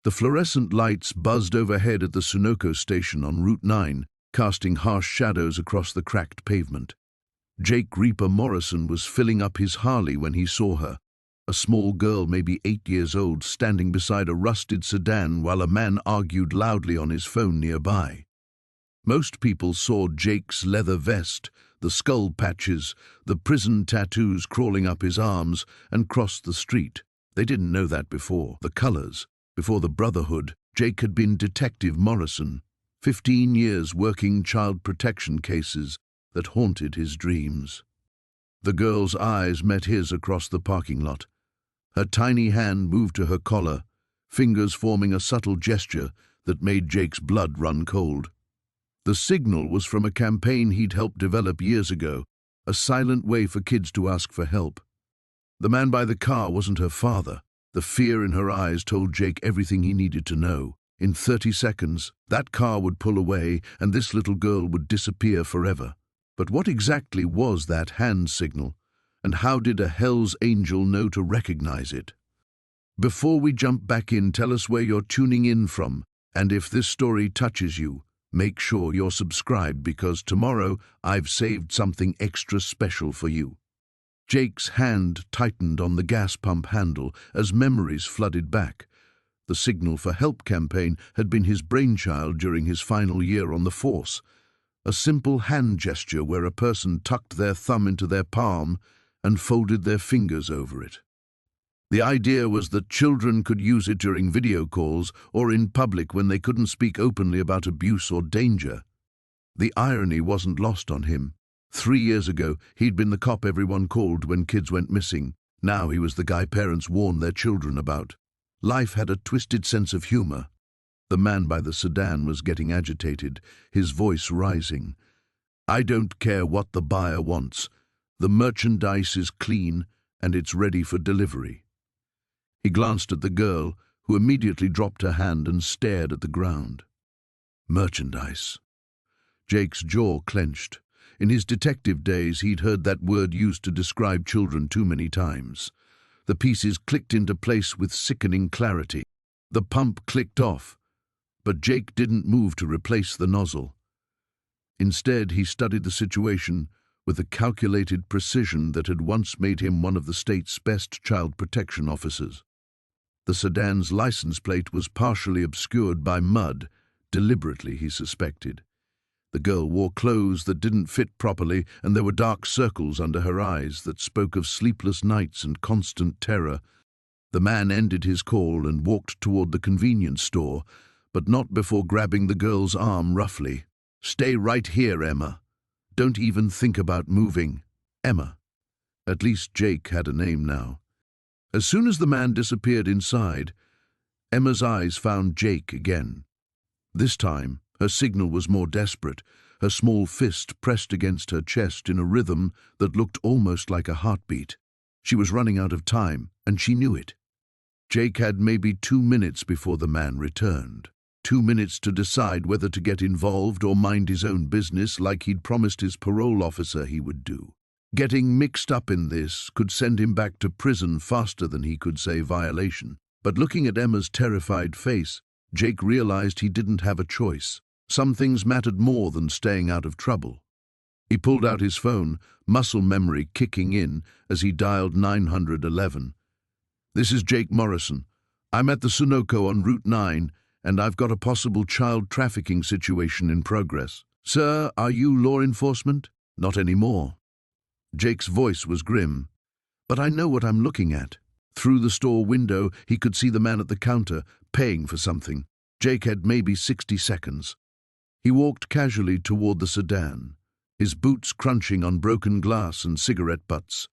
The fluorescent lights buzzed overhead at the Sunoco station on Route 9, casting harsh shadows across the cracked pavement. Jake Reaper Morrison was filling up his Harley when he saw her, a small girl maybe 8 years old standing beside a rusted sedan while a man argued loudly on his phone nearby. Most people saw Jake's leather vest, the skull patches, the prison tattoos crawling up his arms, and crossed the street. They didn't know that before. The colors. Before the Brotherhood, Jake had been Detective Morrison, 15 years working child protection cases that haunted his dreams. The girl's eyes met his across the parking lot. Her tiny hand moved to her collar, fingers forming a subtle gesture that made Jake's blood run cold. The signal was from a campaign he'd helped develop years ago, a silent way for kids to ask for help. The man by the car wasn't her father. The fear in her eyes told Jake everything he needed to know. In 30 seconds, that car would pull away and this little girl would disappear forever. But what exactly was that hand signal, and how did a Hell's Angel know to recognize it? Before we jump back in, tell us where you're tuning in from, and if this story touches you, make sure you're subscribed because tomorrow I've saved something extra special for you. Jake's hand tightened on the gas pump handle as memories flooded back. The Signal for Help campaign had been his brainchild during his final year on the force. A simple hand gesture where a person tucked their thumb into their palm and folded their fingers over it. The idea was that children could use it during video calls or in public when they couldn't speak openly about abuse or danger. The irony wasn't lost on him. 3 years ago, he'd been the cop everyone called when kids went missing. Now he was the guy parents warned their children about. Life had a twisted sense of humor. The man by the sedan was getting agitated, his voice rising. I don't care what the buyer wants. The merchandise is clean and it's ready for delivery. He glanced at the girl, who immediately dropped her hand and stared at the ground. Merchandise. Jake's jaw clenched. In his detective days, he'd heard that word used to describe children too many times. The pieces clicked into place with sickening clarity. The pump clicked off, but Jake didn't move to replace the nozzle. Instead, he studied the situation with a calculated precision that had once made him one of the state's best child protection officers. The sedan's license plate was partially obscured by mud, deliberately, he suspected. The girl wore clothes that didn't fit properly, and there were dark circles under her eyes that spoke of sleepless nights and constant terror. The man ended his call and walked toward the convenience store, but not before grabbing the girl's arm roughly. Stay right here, Emma. Don't even think about moving. Emma. At least Jake had a name now. As soon as the man disappeared inside, Emma's eyes found Jake again. This time, her signal was more desperate, her small fist pressed against her chest in a rhythm that looked almost like a heartbeat. She was running out of time, and she knew it. Jake had maybe 2 minutes before the man returned. 2 minutes to decide whether to get involved or mind his own business like he'd promised his parole officer he would do. Getting mixed up in this could send him back to prison faster than he could say violation. But looking at Emma's terrified face, Jake realized he didn't have a choice. Some things mattered more than staying out of trouble. He pulled out his phone, muscle memory kicking in as he dialed 911. This is Jake Morrison. I'm at the Sunoco on Route 9, and I've got a possible child trafficking situation in progress. Sir, are you law enforcement? Not anymore. Jake's voice was grim. But I know what I'm looking at. Through the store window, he could see the man at the counter, paying for something. Jake had maybe 60 seconds. He walked casually toward the sedan, his boots crunching on broken glass and cigarette butts.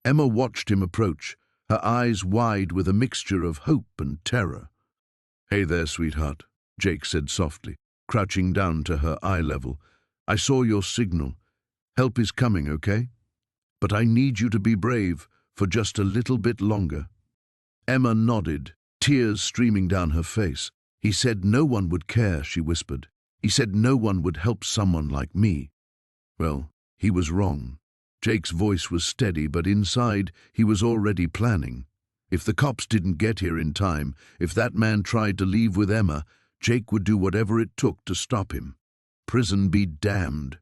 Emma watched him approach, her eyes wide with a mixture of hope and terror. Hey there, sweetheart, Jake said softly, crouching down to her eye level. I saw your signal. Help is coming, okay? But I need you to be brave for just a little bit longer. Emma nodded, tears streaming down her face. He said no one would care, she whispered. He said no one would help someone like me. Well, he was wrong. Jake's voice was steady, but inside he was already planning. If the cops didn't get here in time, if that man tried to leave with Emma, Jake would do whatever it took to stop him. Prison be damned.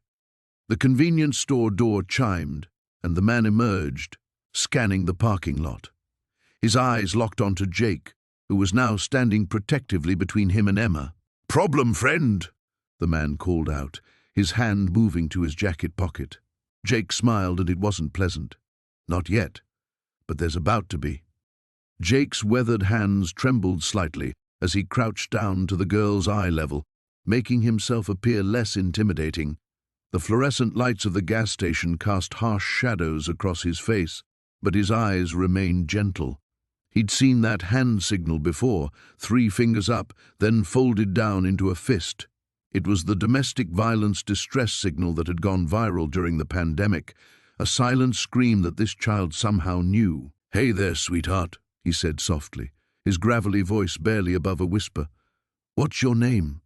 The convenience store door chimed, and the man emerged, scanning the parking lot. His eyes locked onto Jake, who was now standing protectively between him and Emma. "Problem, friend," the man called out, his hand moving to his jacket pocket. Jake smiled, and it wasn't pleasant. Not yet, but there's about to be. Jake's weathered hands trembled slightly as he crouched down to the girl's eye level, making himself appear less intimidating. The fluorescent lights of the gas station cast harsh shadows across his face, but his eyes remained gentle. He'd seen that hand signal before, 3 fingers up, then folded down into a fist. It was the domestic violence distress signal that had gone viral during the pandemic, a silent scream that this child somehow knew. "Hey there, sweetheart," he said softly, his gravelly voice barely above a whisper. "What's your name?"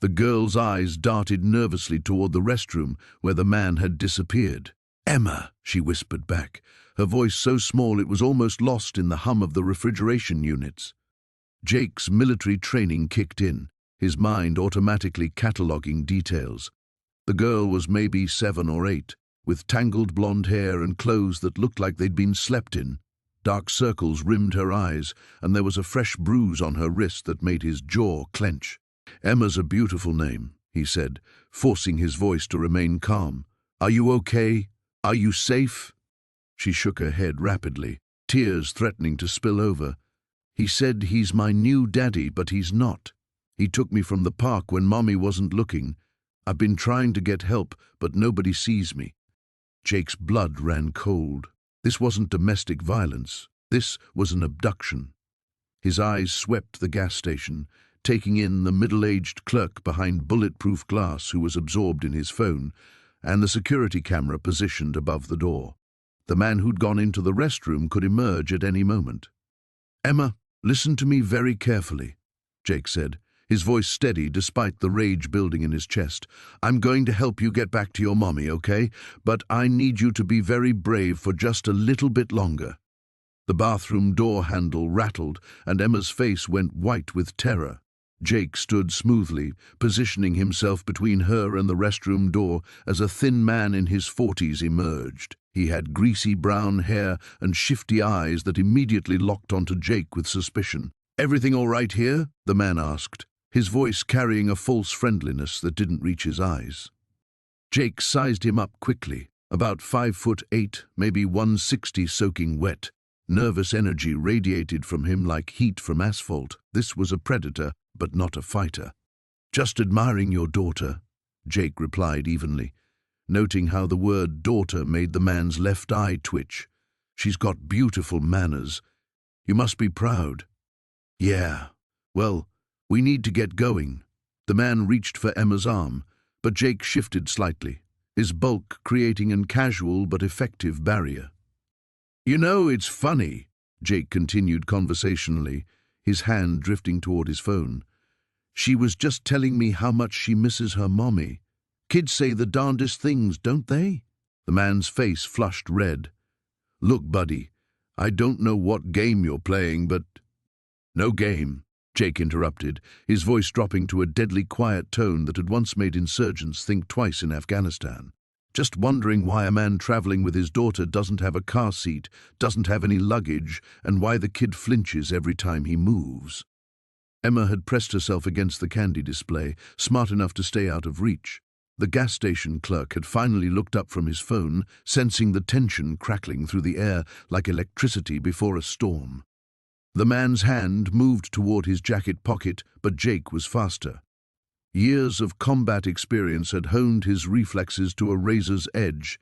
The girl's eyes darted nervously toward the restroom where the man had disappeared. "Emma," she whispered back, her voice so small it was almost lost in the hum of the refrigeration units. Jake's military training kicked in, his mind automatically cataloguing details. The girl was maybe 7 or 8, with tangled blonde hair and clothes that looked like they'd been slept in. Dark circles rimmed her eyes, and there was a fresh bruise on her wrist that made his jaw clench. "Emma's a beautiful name," he said, forcing his voice to remain calm. "Are you okay? Are you safe?" She shook her head rapidly, tears threatening to spill over. "He said he's my new daddy, but he's not. He took me from the park when Mommy wasn't looking. I've been trying to get help, but nobody sees me." Jake's blood ran cold. This wasn't domestic violence. This was an abduction. His eyes swept the gas station, taking in the middle-aged clerk behind bulletproof glass who was absorbed in his phone, and the security camera positioned above the door. The man who'd gone into the restroom could emerge at any moment. "Emma, listen to me very carefully," Jake said, his voice steady despite the rage building in his chest. "I'm going to help you get back to your mommy, okay? But I need you to be very brave for just a little bit longer." The bathroom door handle rattled, and Emma's face went white with terror. Jake stood smoothly, positioning himself between her and the restroom door as a thin man in his 40s emerged. He had greasy brown hair and shifty eyes that immediately locked onto Jake with suspicion. "Everything all right here?" the man asked, his voice carrying a false friendliness that didn't reach his eyes. Jake sized him up quickly, about 5'8", maybe 160, soaking wet. Nervous energy radiated from him like heat from asphalt. This was a predator, but not a fighter. "Just admiring your daughter," Jake replied evenly, noting how the word daughter made the man's left eye twitch. "She's got beautiful manners. You must be proud." "Yeah. Well, we need to get going." The man reached for Emma's arm, but Jake shifted slightly, his bulk creating a casual but effective barrier. "You know, it's funny," Jake continued conversationally, his hand drifting toward his phone. "She was just telling me how much she misses her mommy. Kids say the darndest things, don't they?" The man's face flushed red. "Look, buddy, I don't know what game you're playing, but—" "No game," Jake interrupted, his voice dropping to a deadly quiet tone that had once made insurgents think twice in Afghanistan. "Just wondering why a man traveling with his daughter doesn't have a car seat, doesn't have any luggage, and why the kid flinches every time he moves." Emma had pressed herself against the candy display, smart enough to stay out of reach. The gas station clerk had finally looked up from his phone, sensing the tension crackling through the air like electricity before a storm. The man's hand moved toward his jacket pocket, but Jake was faster. Years of combat experience had honed his reflexes to a razor's edge.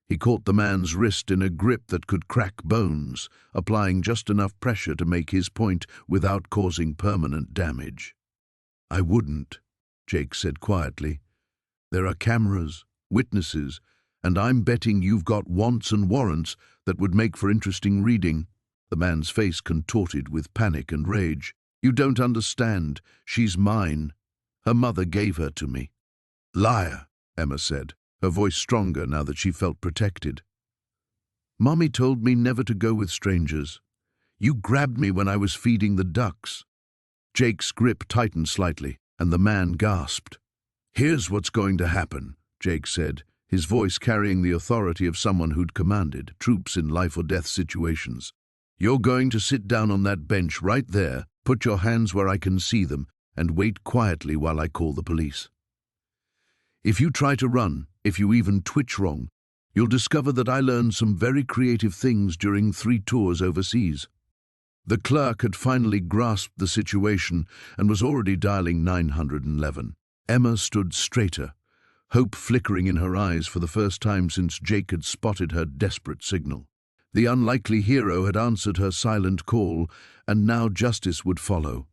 He caught the man's wrist in a grip that could crack bones, applying just enough pressure to make his point without causing permanent damage. "I wouldn't," Jake said quietly. "There are cameras, witnesses, and I'm betting you've got wants and warrants that would make for interesting reading." The man's face contorted with panic and rage. "You don't understand. She's mine. Her mother gave her to me." "Liar," Emma said, her voice stronger now that she felt protected. "Mommy told me never to go with strangers. You grabbed me when I was feeding the ducks." Jake's grip tightened slightly, and the man gasped. "Here's what's going to happen," Jake said, his voice carrying the authority of someone who'd commanded troops in life-or-death situations. "You're going to sit down on that bench right there, put your hands where I can see them, and wait quietly while I call the police. If you try to run, if you even twitch wrong, you'll discover that I learned some very creative things during 3 tours overseas." The clerk had finally grasped the situation and was already dialing 911. Emma stood straighter, hope flickering in her eyes for the first time since Jake had spotted her desperate signal. The unlikely hero had answered her silent call, and now justice would follow.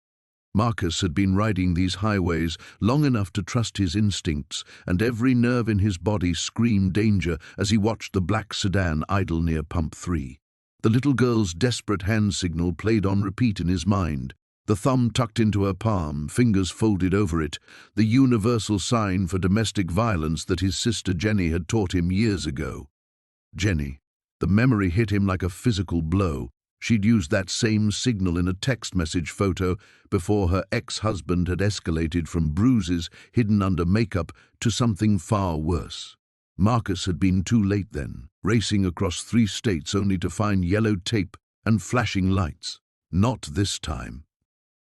Marcus had been riding these highways long enough to trust his instincts, and every nerve in his body screamed danger as he watched the black sedan idle near Pump 3. The little girl's desperate hand signal played on repeat in his mind, the thumb tucked into her palm, fingers folded over it, the universal sign for domestic violence that his sister Jenny had taught him years ago. Jenny. The memory hit him like a physical blow. She'd used that same signal in a text message photo before her ex-husband had escalated from bruises hidden under makeup to something far worse. Marcus had been too late then, racing across 3 states only to find yellow tape and flashing lights. Not this time.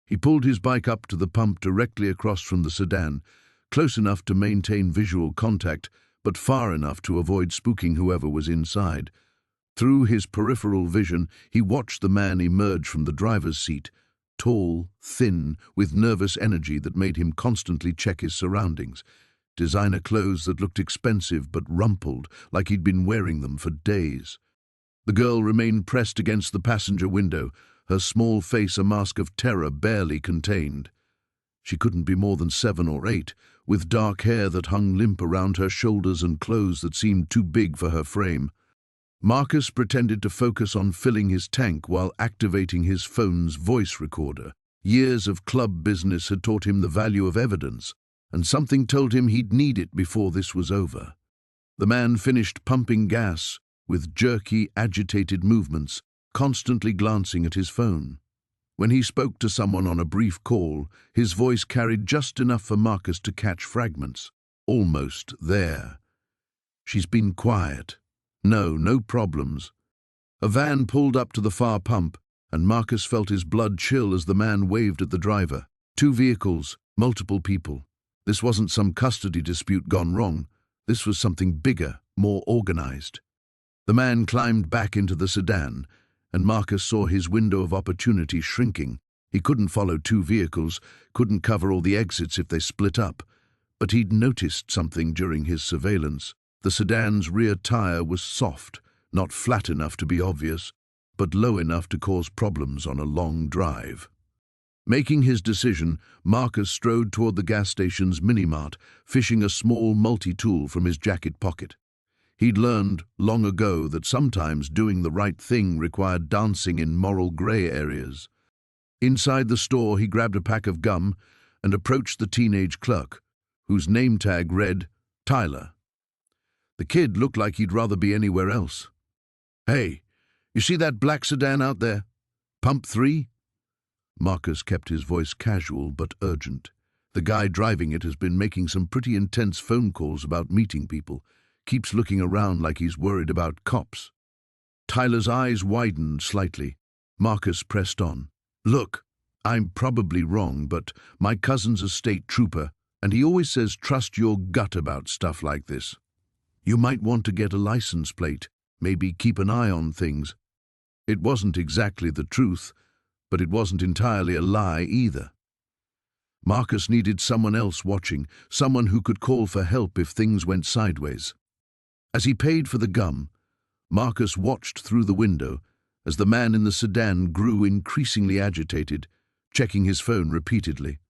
He pulled his bike up to the pump directly across from the sedan, close enough to maintain visual contact, but far enough to avoid spooking whoever was inside. Through his peripheral vision, he watched the man emerge from the driver's seat, tall, thin, with nervous energy that made him constantly check his surroundings. Designer clothes that looked expensive but rumpled, like he'd been wearing them for days. The girl remained pressed against the passenger window, her small face a mask of terror barely contained. She couldn't be more than 7 or 8, with dark hair that hung limp around her shoulders and clothes that seemed too big for her frame. Marcus pretended to focus on filling his tank while activating his phone's voice recorder. Years of club business had taught him the value of evidence, and something told him he'd need it before this was over. The man finished pumping gas, with jerky, agitated movements, constantly glancing at his phone. When he spoke to someone on a brief call, his voice carried just enough for Marcus to catch fragments. Almost there. "She's been quiet. No problems." A van pulled up to the far pump, and Marcus felt his blood chill as the man waved at the driver. 2 vehicles, multiple people. This wasn't some custody dispute gone wrong. This was something bigger, more organized. The man climbed back into the sedan, and Marcus saw his window of opportunity shrinking. He couldn't follow 2 vehicles, couldn't cover all the exits if they split up. But he'd noticed something during his surveillance. The sedan's rear tire was soft, not flat enough to be obvious, but low enough to cause problems on a long drive. Making his decision, Marcus strode toward the gas station's mini-mart, fishing a small multi-tool from his jacket pocket. He'd learned long ago that sometimes doing the right thing required dancing in moral gray areas. Inside the store, he grabbed a pack of gum and approached the teenage clerk, whose name tag read Tyler. The kid looked like he'd rather be anywhere else. "Hey, you see that black sedan out there? Pump 3? Marcus kept his voice casual but urgent. "The guy driving it has been making some pretty intense phone calls about meeting people. Keeps looking around like he's worried about cops." Tyler's eyes widened slightly. Marcus pressed on. "Look, I'm probably wrong, but my cousin's a state trooper, and he always says trust your gut about stuff like this. You might want to get a license plate, maybe keep an eye on things." It wasn't exactly the truth, but it wasn't entirely a lie either. Marcus needed someone else watching, someone who could call for help if things went sideways. As he paid for the gum, Marcus watched through the window as the man in the sedan grew increasingly agitated, checking his phone repeatedly.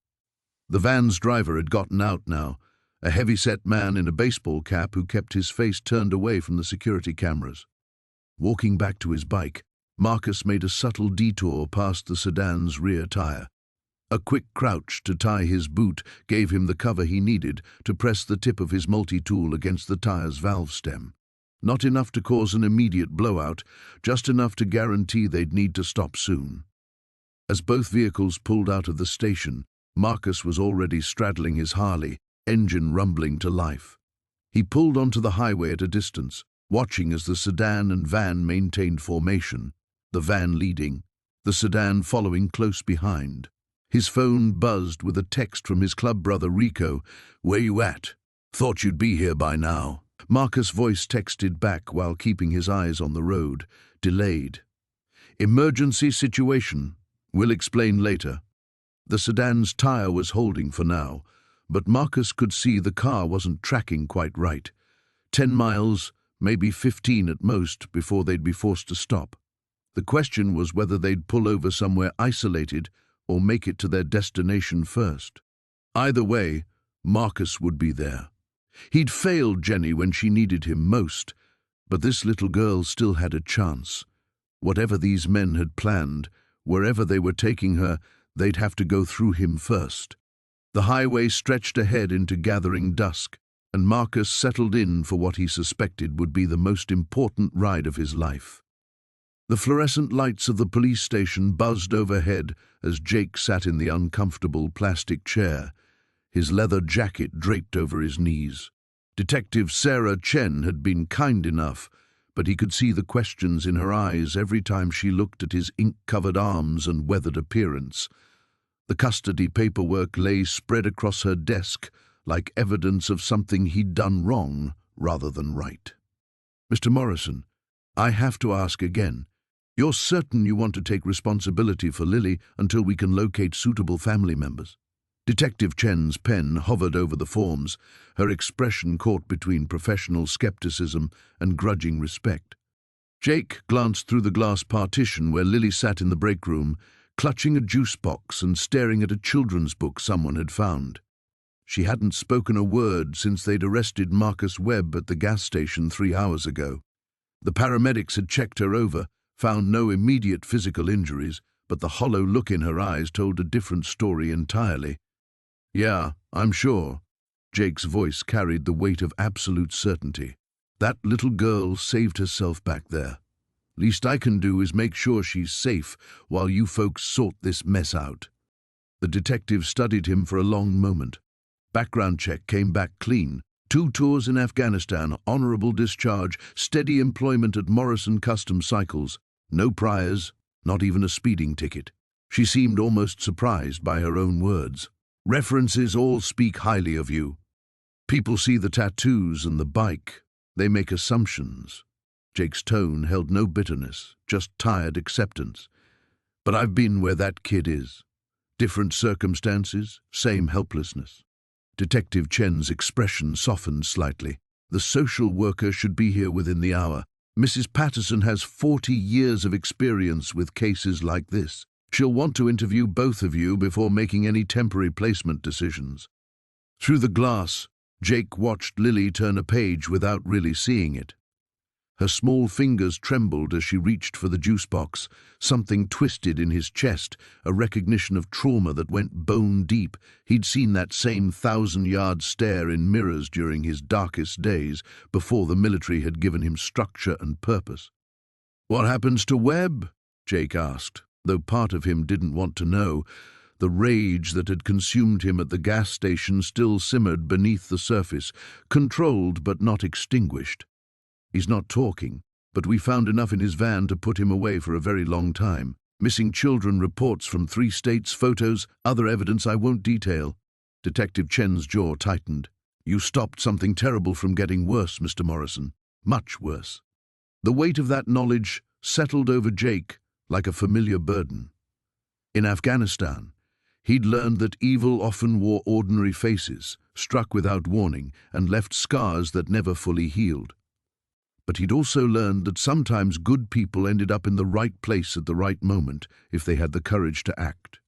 The van's driver had gotten out now, a heavy-set man in a baseball cap who kept his face turned away from the security cameras. Walking back to his bike, Marcus made a subtle detour past the sedan's rear tire. A quick crouch to tie his boot gave him the cover he needed to press the tip of his multi-tool against the tire's valve stem. Not enough to cause an immediate blowout, just enough to guarantee they'd need to stop soon. As both vehicles pulled out of the station, Marcus was already straddling his Harley, engine rumbling to life. He pulled onto the highway at a distance, watching as the sedan and van maintained formation, the van leading, the sedan following close behind. His phone buzzed with a text from his club brother Rico. "Where you at? Thought you'd be here by now." Marcus' voice texted back while keeping his eyes on the road, delayed. "Emergency situation. We'll explain later." The sedan's tire was holding for now, but Marcus could see the car wasn't tracking quite right. 10 miles, maybe 15 at most, before they'd be forced to stop. The question was whether they'd pull over somewhere isolated or make it to their destination first. Either way, Marcus would be there. He'd failed Jenny when she needed him most, but this little girl still had a chance. Whatever these men had planned, wherever they were taking her, they'd have to go through him first. The highway stretched ahead into gathering dusk, and Marcus settled in for what he suspected would be the most important ride of his life. The fluorescent lights of the police station buzzed overhead as Jake sat in the uncomfortable plastic chair, his leather jacket draped over his knees. Detective Sarah Chen had been kind enough, but he could see the questions in her eyes every time she looked at his ink-covered arms and weathered appearance. The custody paperwork lay spread across her desk like evidence of something he'd done wrong rather than right. "Mr. Morrison, I have to ask again. You're certain you want to take responsibility for Lily until we can locate suitable family members?" Detective Chen's pen hovered over the forms, her expression caught between professional skepticism and grudging respect. Jake glanced through the glass partition where Lily sat in the break room, clutching a juice box and staring at a children's book someone had found. She hadn't spoken a word since they'd arrested Marcus Webb at the gas station 3 hours ago. The paramedics had checked her over, found no immediate physical injuries, but the hollow look in her eyes told a different story entirely. "Yeah, I'm sure." Jake's voice carried the weight of absolute certainty. "That little girl saved herself back there. Least I can do is make sure she's safe while you folks sort this mess out." The detective studied him for a long moment. Background check came back clean. 2 tours in Afghanistan, honorable discharge, steady employment at Morrison Customs Cycles. No priors, not even a speeding ticket. She seemed almost surprised by her own words. "References all speak highly of you. People see the tattoos and the bike. They make assumptions." Jake's tone held no bitterness, just tired acceptance. "But I've been where that kid is. Different circumstances, same helplessness." Detective Chen's expression softened slightly. "The social worker should be here within the hour. Mrs. Patterson has 40 years of experience with cases like this. She'll want to interview both of you before making any temporary placement decisions." Through the glass, Jake watched Lily turn a page without really seeing it. Her small fingers trembled as she reached for the juice box. Something twisted in his chest, a recognition of trauma that went bone deep. He'd seen that same 1,000-yard stare in mirrors during his darkest days, before the military had given him structure and purpose. "What happens to Webb?" Jake asked, though part of him didn't want to know. The rage that had consumed him at the gas station still simmered beneath the surface, controlled but not extinguished. "He's not talking, but we found enough in his van to put him away for a very long time. Missing children reports from 3 states, photos, other evidence I won't detail." Detective Chen's jaw tightened. "You stopped something terrible from getting worse, Mr. Morrison. Much worse." The weight of that knowledge settled over Jake like a familiar burden. In Afghanistan, he'd learned that evil often wore ordinary faces, struck without warning, and left scars that never fully healed. But he'd also learned that sometimes good people ended up in the right place at the right moment if they had the courage to act.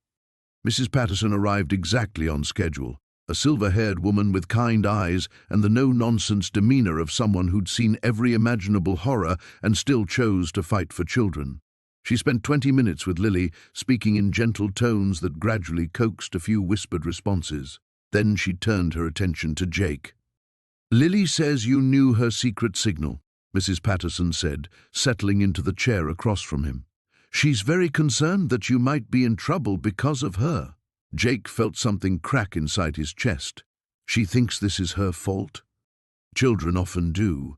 Mrs. Patterson arrived exactly on schedule, a silver-haired woman with kind eyes and the no-nonsense demeanor of someone who'd seen every imaginable horror and still chose to fight for children. She spent 20 minutes with Lily, speaking in gentle tones that gradually coaxed a few whispered responses. Then she turned her attention to Jake. "Lily says you knew her secret signal. Mrs. Patterson said, settling into the chair across from him. She's very concerned that you might be in trouble because of her. Jake felt something crack inside his chest. She thinks this is her fault? Children often do.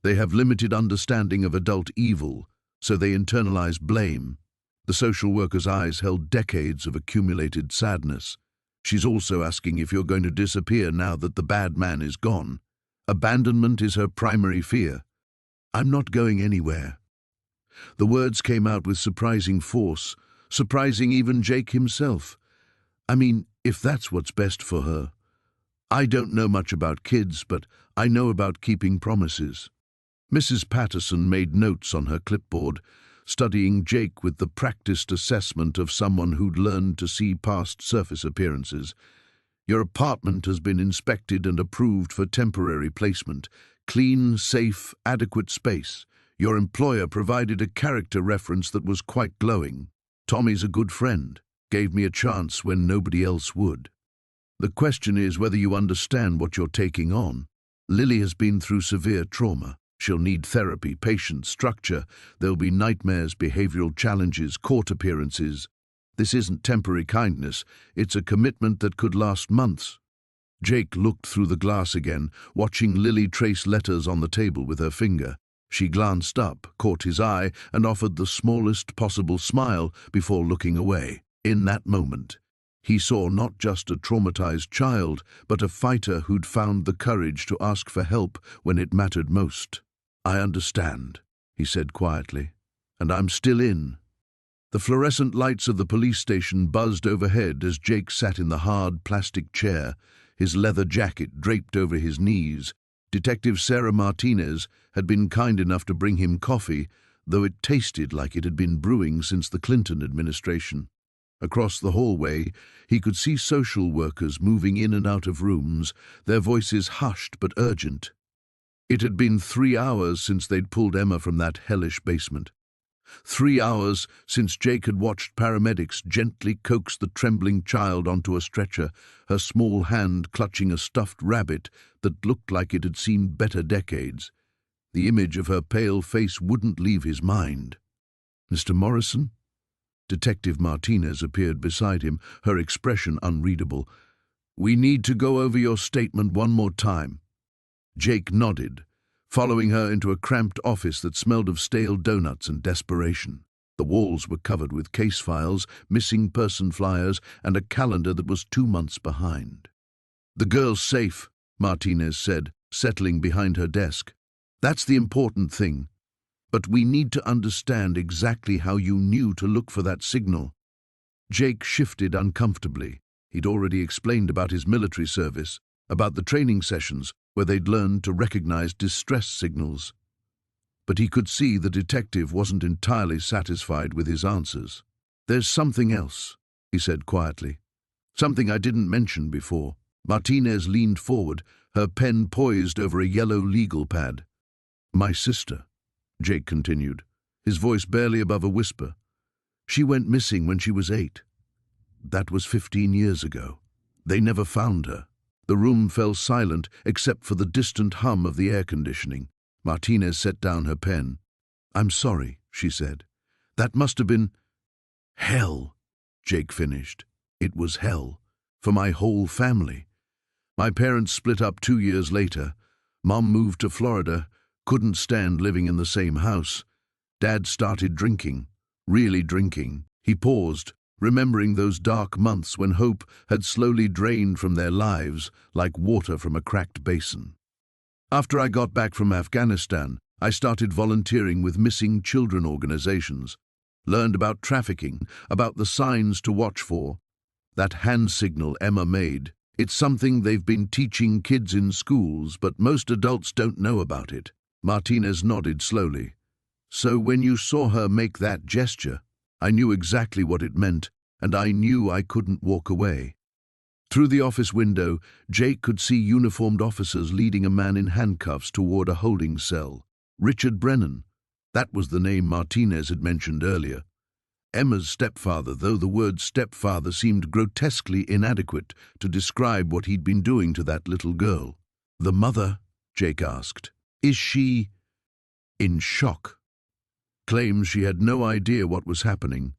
They have limited understanding of adult evil, so they internalize blame. The social worker's eyes held decades of accumulated sadness. She's also asking if you're going to disappear now that the bad man is gone. Abandonment is her primary fear. I'm not going anywhere. The words came out with surprising force, surprising even Jake himself. I mean, if that's what's best for her. I don't know much about kids, but I know about keeping promises. Mrs. Patterson made notes on her clipboard, studying Jake with the practiced assessment of someone who'd learned to see past surface appearances. Your apartment has been inspected and approved for temporary placement. Clean, safe, adequate space. Your employer provided a character reference that was quite glowing. Tommy's a good friend. Gave me a chance when nobody else would. The question is whether you understand what you're taking on. Lily has been through severe trauma. She'll need therapy, patience, structure. There'll be nightmares, behavioral challenges, court appearances. This isn't temporary kindness. It's a commitment that could last months. Jake looked through the glass again, watching Lily trace letters on the table with her finger. She glanced up, caught his eye, and offered the smallest possible smile before looking away. In that moment, he saw not just a traumatized child, but a fighter who'd found the courage to ask for help when it mattered most. I understand, he said quietly, and I'm still in. The fluorescent lights of the police station buzzed overhead as Jake sat in the hard plastic chair, his leather jacket draped over his knees. Detective Sarah Martinez had been kind enough to bring him coffee, though it tasted like it had been brewing since the Clinton administration. Across the hallway, he could see social workers moving in and out of rooms, their voices hushed but urgent. It had been 3 hours since they'd pulled Emma from that hellish basement. 3 hours since Jake had watched paramedics gently coax the trembling child onto a stretcher, her small hand clutching a stuffed rabbit that looked like it had seen better decades. The image of her pale face wouldn't leave his mind. Mr. Morrison? Detective Martinez appeared beside him, her expression unreadable. We need to go over your statement one more time. Jake nodded, following her into a cramped office that smelled of stale donuts and desperation. The walls were covered with case files, missing person flyers, and a calendar that was 2 months behind. The girl's safe, Martinez said, settling behind her desk. That's the important thing. But we need to understand exactly how you knew to look for that signal. Jake shifted uncomfortably. He'd already explained about his military service, about the training sessions where they'd learned to recognize distress signals. But he could see the detective wasn't entirely satisfied with his answers. There's something else, he said quietly. Something I didn't mention before. Martinez leaned forward, her pen poised over a yellow legal pad. My sister, Jake continued, his voice barely above a whisper. She went missing when she was 8. That was 15 years ago. They never found her. The room fell silent except for the distant hum of the air conditioning. Martinez set down her pen. I'm sorry, she said. That must have been hell, Jake finished. It was hell. For my whole family. My parents split up 2 years later. Mom moved to Florida, couldn't stand living in the same house. Dad started drinking, really drinking. He paused, remembering those dark months when hope had slowly drained from their lives like water from a cracked basin. After I got back from Afghanistan, I started volunteering with missing children organizations, learned about trafficking, about the signs to watch for. That hand signal Emma made, it's something they've been teaching kids in schools, but most adults don't know about it. Martinez nodded slowly. So when you saw her make that gesture, I knew exactly what it meant, and I knew I couldn't walk away. Through the office window, Jake could see uniformed officers leading a man in handcuffs toward a holding cell. Richard Brennan. That was the name Martinez had mentioned earlier. Emma's stepfather, though the word stepfather seemed grotesquely inadequate to describe what he'd been doing to that little girl. The mother, Jake asked. Is she... in shock. Claims she had no idea what was happening.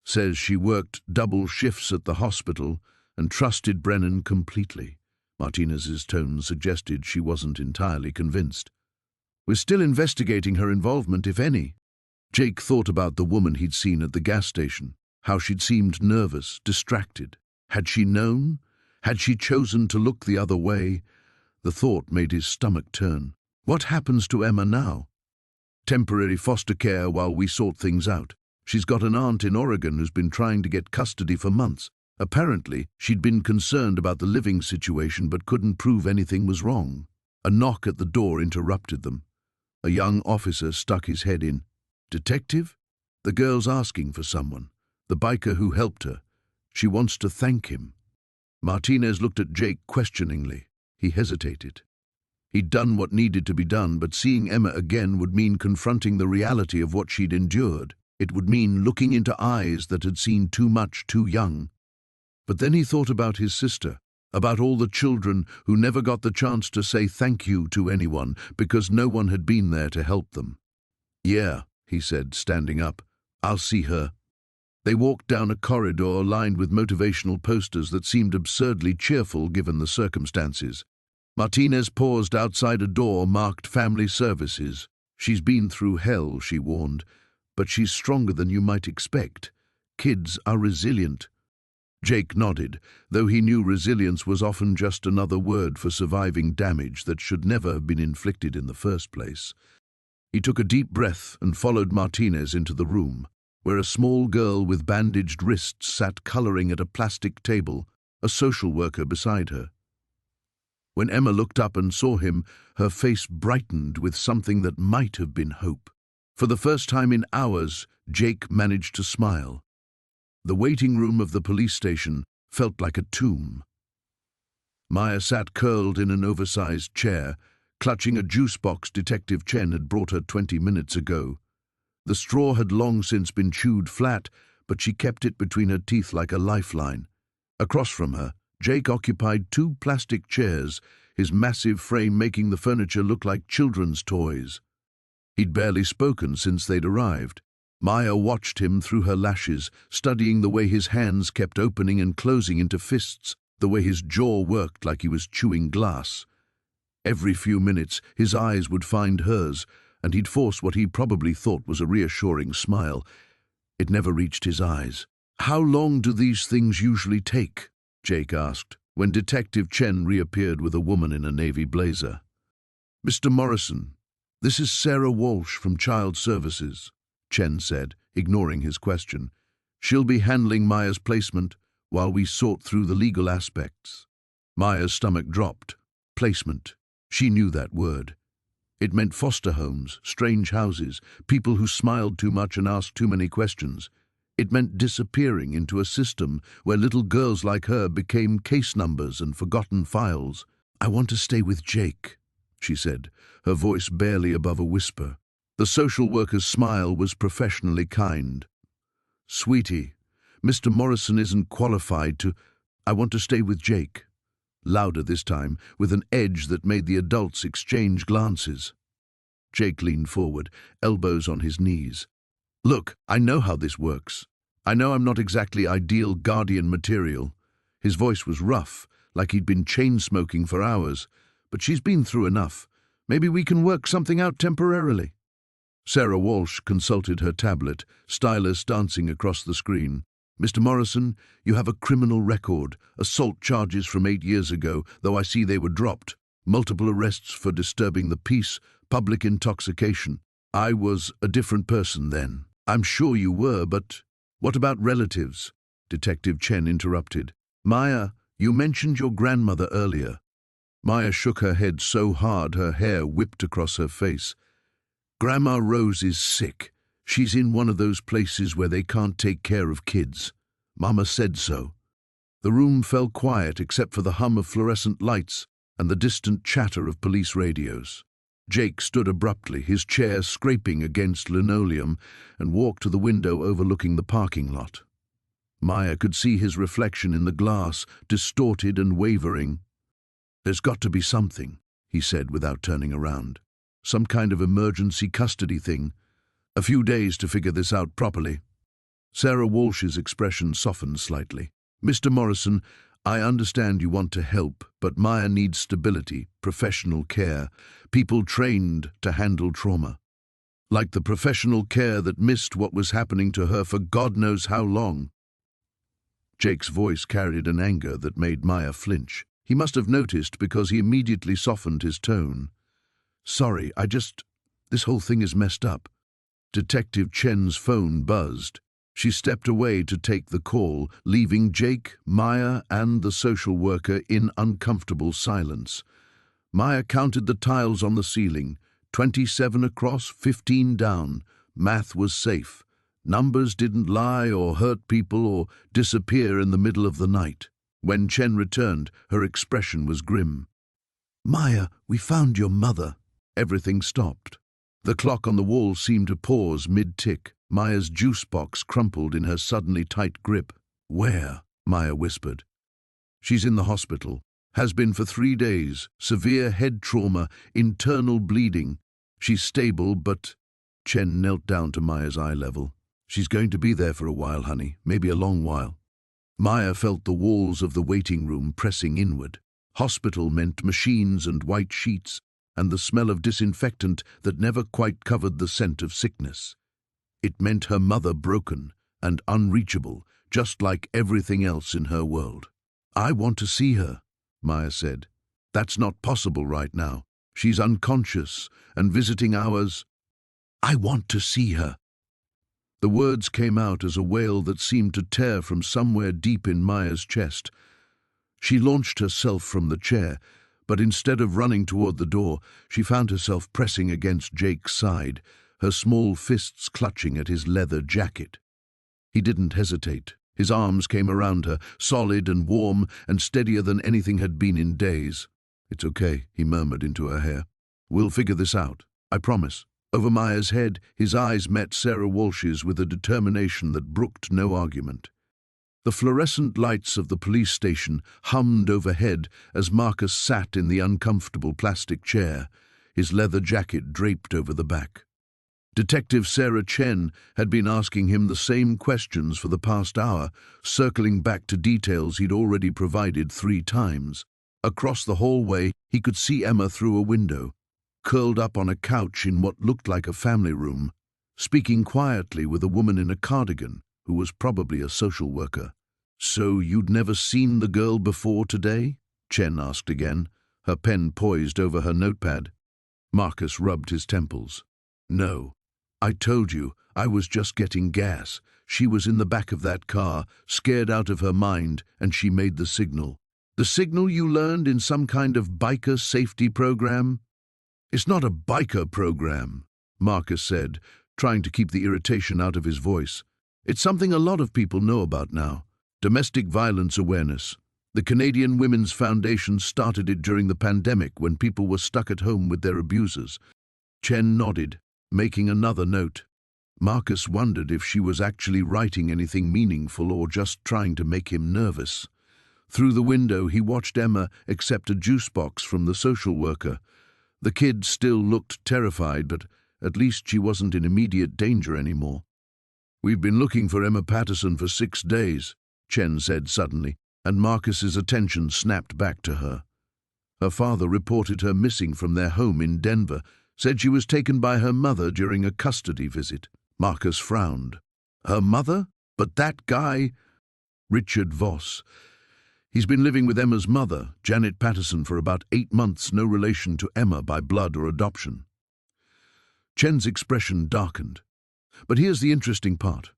Says she worked double shifts at the hospital and trusted Brennan completely. Martinez's tone suggested she wasn't entirely convinced. We're still investigating her involvement, if any. Jake thought about the woman he'd seen at the gas station, how she'd seemed nervous, distracted. Had she known? Had she chosen to look the other way? The thought made his stomach turn. What happens to Emma now? Temporary foster care while we sort things out. She's got an aunt in Oregon who's been trying to get custody for months. Apparently, she'd been concerned about the living situation but couldn't prove anything was wrong. A knock at the door interrupted them. A young officer stuck his head in. Detective? The girl's asking for someone. The biker who helped her. She wants to thank him. Martinez looked at Jake questioningly. He hesitated. He'd done what needed to be done, but seeing Emma again would mean confronting the reality of what she'd endured. It would mean looking into eyes that had seen too much too young. But then he thought about his sister, about all the children who never got the chance to say thank you to anyone because no one had been there to help them. Yeah, he said, standing up. I'll see her. They walked down a corridor lined with motivational posters that seemed absurdly cheerful given the circumstances. Martinez paused outside a door marked Family Services. She's been through hell, she warned, but she's stronger than you might expect. Kids are resilient. Jake nodded, though he knew resilience was often just another word for surviving damage that should never have been inflicted in the first place. He took a deep breath and followed Martinez into the room, where a small girl with bandaged wrists sat coloring at a plastic table, a social worker beside her. When Emma looked up and saw him, her face brightened with something that might have been hope. For the first time in hours, Jake managed to smile. The waiting room of the police station felt like a tomb. Maya sat curled in an oversized chair, clutching a juice box Detective Chen had brought her 20 minutes ago. The straw had long since been chewed flat, but she kept it between her teeth like a lifeline. Across from her, Jake occupied two plastic chairs, his massive frame making the furniture look like children's toys. He'd barely spoken since they'd arrived. Maya watched him through her lashes, studying the way his hands kept opening and closing into fists, the way his jaw worked like he was chewing glass. Every few minutes, his eyes would find hers, and he'd force what he probably thought was a reassuring smile. It never reached his eyes. How long do these things usually take? Jake asked, when Detective Chen reappeared with a woman in a navy blazer. Mr. Morrison, this is Sarah Walsh from Child Services, Chen said, ignoring his question. She'll be handling Maya's placement while we sort through the legal aspects. Maya's stomach dropped. Placement. She knew that word. It meant foster homes, strange houses, people who smiled too much and asked too many questions. It meant disappearing into a system where little girls like her became case numbers and forgotten files. I want to stay with Jake, she said, her voice barely above a whisper. The social worker's smile was professionally kind. Sweetie, Mr. Morrison isn't qualified to... I want to stay with Jake. Louder this time, with an edge that made the adults exchange glances. Jake leaned forward, elbows on his knees. Look, I know how this works. I know I'm not exactly ideal guardian material. His voice was rough, like he'd been chain-smoking for hours. But she's been through enough. Maybe we can work something out temporarily. Sarah Walsh consulted her tablet, stylus dancing across the screen. Mr. Morrison, you have a criminal record, assault charges from 8 years ago, though I see they were dropped. Multiple arrests for disturbing the peace, public intoxication. I was a different person then. I'm sure you were, but what about relatives? Detective Chen interrupted. Maya, you mentioned your grandmother earlier. Maya shook her head so hard her hair whipped across her face. Grandma Rose is sick. She's in one of those places where they can't take care of kids. Mama said so. The room fell quiet except for the hum of fluorescent lights and the distant chatter of police radios. Jake stood abruptly, his chair scraping against linoleum, and walked to the window overlooking the parking lot. Maya could see his reflection in the glass, distorted and wavering. There's got to be something, he said without turning around. Some kind of emergency custody thing. A few days to figure this out properly. Sarah Walsh's expression softened slightly. Mr. Morrison, I understand you want to help, but Maya needs stability, professional care, people trained to handle trauma. Like the professional care that missed what was happening to her for God knows how long. Jake's voice carried an anger that made Maya flinch. He must have noticed because he immediately softened his tone. Sorry, this whole thing is messed up. Detective Chen's phone buzzed. She stepped away to take the call, leaving Jake, Maya, and the social worker in uncomfortable silence. Maya counted the tiles on the ceiling. 27 across, 15 down. Math was safe. Numbers didn't lie or hurt people or disappear in the middle of the night. When Chen returned, her expression was grim. Maya, we found your mother. Everything stopped. The clock on the wall seemed to pause mid-tick. Maya's juice box crumpled in her suddenly tight grip. Where? Maya whispered. She's in the hospital. Has been for 3 days. Severe head trauma, internal bleeding. She's stable, but... Chen knelt down to Maya's eye level. She's going to be there for a while, honey. Maybe a long while. Maya felt the walls of the waiting room pressing inward. Hospital meant machines and white sheets, and the smell of disinfectant that never quite covered the scent of sickness. It meant her mother broken and unreachable, just like everything else in her world. I want to see her, Maya said. That's not possible right now. She's unconscious and visiting hours. I want to see her. The words came out as a wail that seemed to tear from somewhere deep in Maya's chest. She launched herself from the chair, but instead of running toward the door, she found herself pressing against Jake's side, her small fists clutching at his leather jacket. He didn't hesitate. His arms came around her, solid and warm and steadier than anything had been in days. It's okay, he murmured into her hair. We'll figure this out, I promise. Over Maya's head, his eyes met Sarah Walsh's with a determination that brooked no argument. The fluorescent lights of the police station hummed overhead as Marcus sat in the uncomfortable plastic chair, his leather jacket draped over the back. Detective Sarah Chen had been asking him the same questions for the past hour, circling back to details he'd already provided 3 times. Across the hallway, he could see Emma through a window, curled up on a couch in what looked like a family room, speaking quietly with a woman in a cardigan who was probably a social worker. So you'd never seen the girl before today? Chen asked again, her pen poised over her notepad. Marcus rubbed his temples. No. I told you, I was just getting gas. She was in the back of that car, scared out of her mind, and she made the signal. The signal you learned in some kind of biker safety program? It's not a biker program, Marcus said, trying to keep the irritation out of his voice. It's something a lot of people know about now. Domestic violence awareness. The Canadian Women's Foundation started it during the pandemic when people were stuck at home with their abusers. Chen nodded, making another note. Marcus wondered if she was actually writing anything meaningful or just trying to make him nervous. Through the window, he watched Emma accept a juice box from the social worker. The kid still looked terrified, but at least she wasn't in immediate danger anymore. We've been looking for Emma Patterson for 6 days, Chen said suddenly, and Marcus's attention snapped back to her. Her father reported her missing from their home in Denver, said she was taken by her mother during a custody visit. Marcus frowned. Her mother? But that guy? Richard Voss. He's been living with Emma's mother, Janet Patterson, for about 8 months, no relation to Emma by blood or adoption. Chen's expression darkened. But here's the interesting part.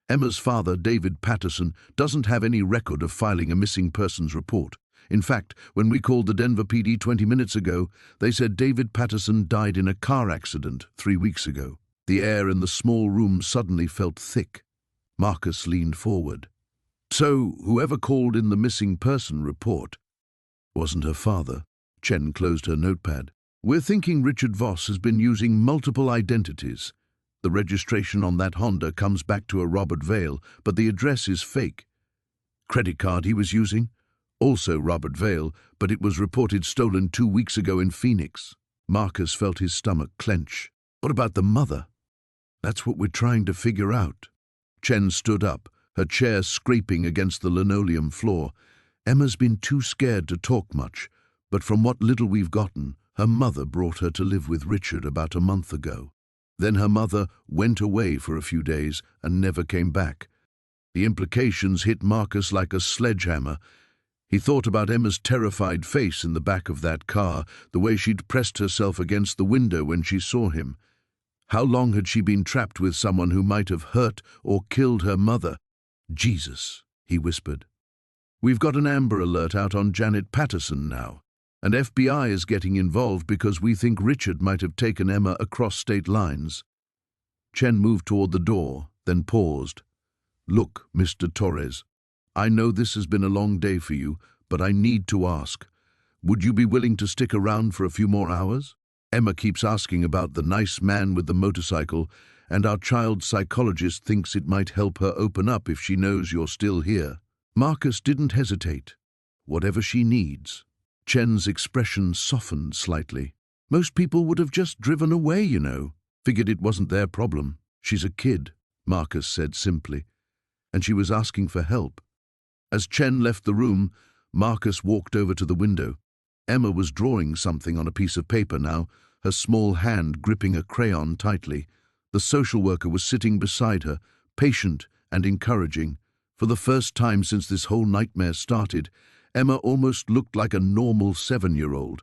Emma's father, David Patterson, doesn't have any record of filing a missing persons report. In fact, when we called the Denver PD 20 minutes ago, they said David Patterson died in a car accident 3 weeks ago. The air in the small room suddenly felt thick. Marcus leaned forward. So, whoever called in the missing person report wasn't her father. Chen closed her notepad. We're thinking Richard Voss has been using multiple identities. The registration on that Honda comes back to a Robert Vale, but the address is fake. Credit card he was using? Also Robert Vale, but it was reported stolen 2 weeks ago in Phoenix. Marcus felt his stomach clench. What about the mother? That's what we're trying to figure out. Chen stood up, her chair scraping against the linoleum floor. Emma's been too scared to talk much, but from what little we've gotten, her mother brought her to live with Richard about a month ago. Then her mother went away for a few days and never came back. The implications hit Marcus like a sledgehammer. He thought about Emma's terrified face in the back of that car, the way she'd pressed herself against the window when she saw him. How long had she been trapped with someone who might have hurt or killed her mother? Jesus, he whispered. We've got an Amber Alert out on Janet Patterson now, and FBI is getting involved because we think Richard might have taken Emma across state lines. Chen moved toward the door, then paused. Look, Mr. Torres, I know this has been a long day for you, but I need to ask. Would you be willing to stick around for a few more hours? Emma keeps asking about the nice man with the motorcycle, and our child psychologist thinks it might help her open up if she knows you're still here. Marcus didn't hesitate. Whatever she needs. Chen's expression softened slightly. Most people would have just driven away, you know. Figured it wasn't their problem. She's a kid, Marcus said simply, and she was asking for help. As Chen left the room, Marcus walked over to the window. Emma was drawing something on a piece of paper now, her small hand gripping a crayon tightly. The social worker was sitting beside her, patient and encouraging. For the first time since this whole nightmare started, Emma almost looked like a normal 7-year-old.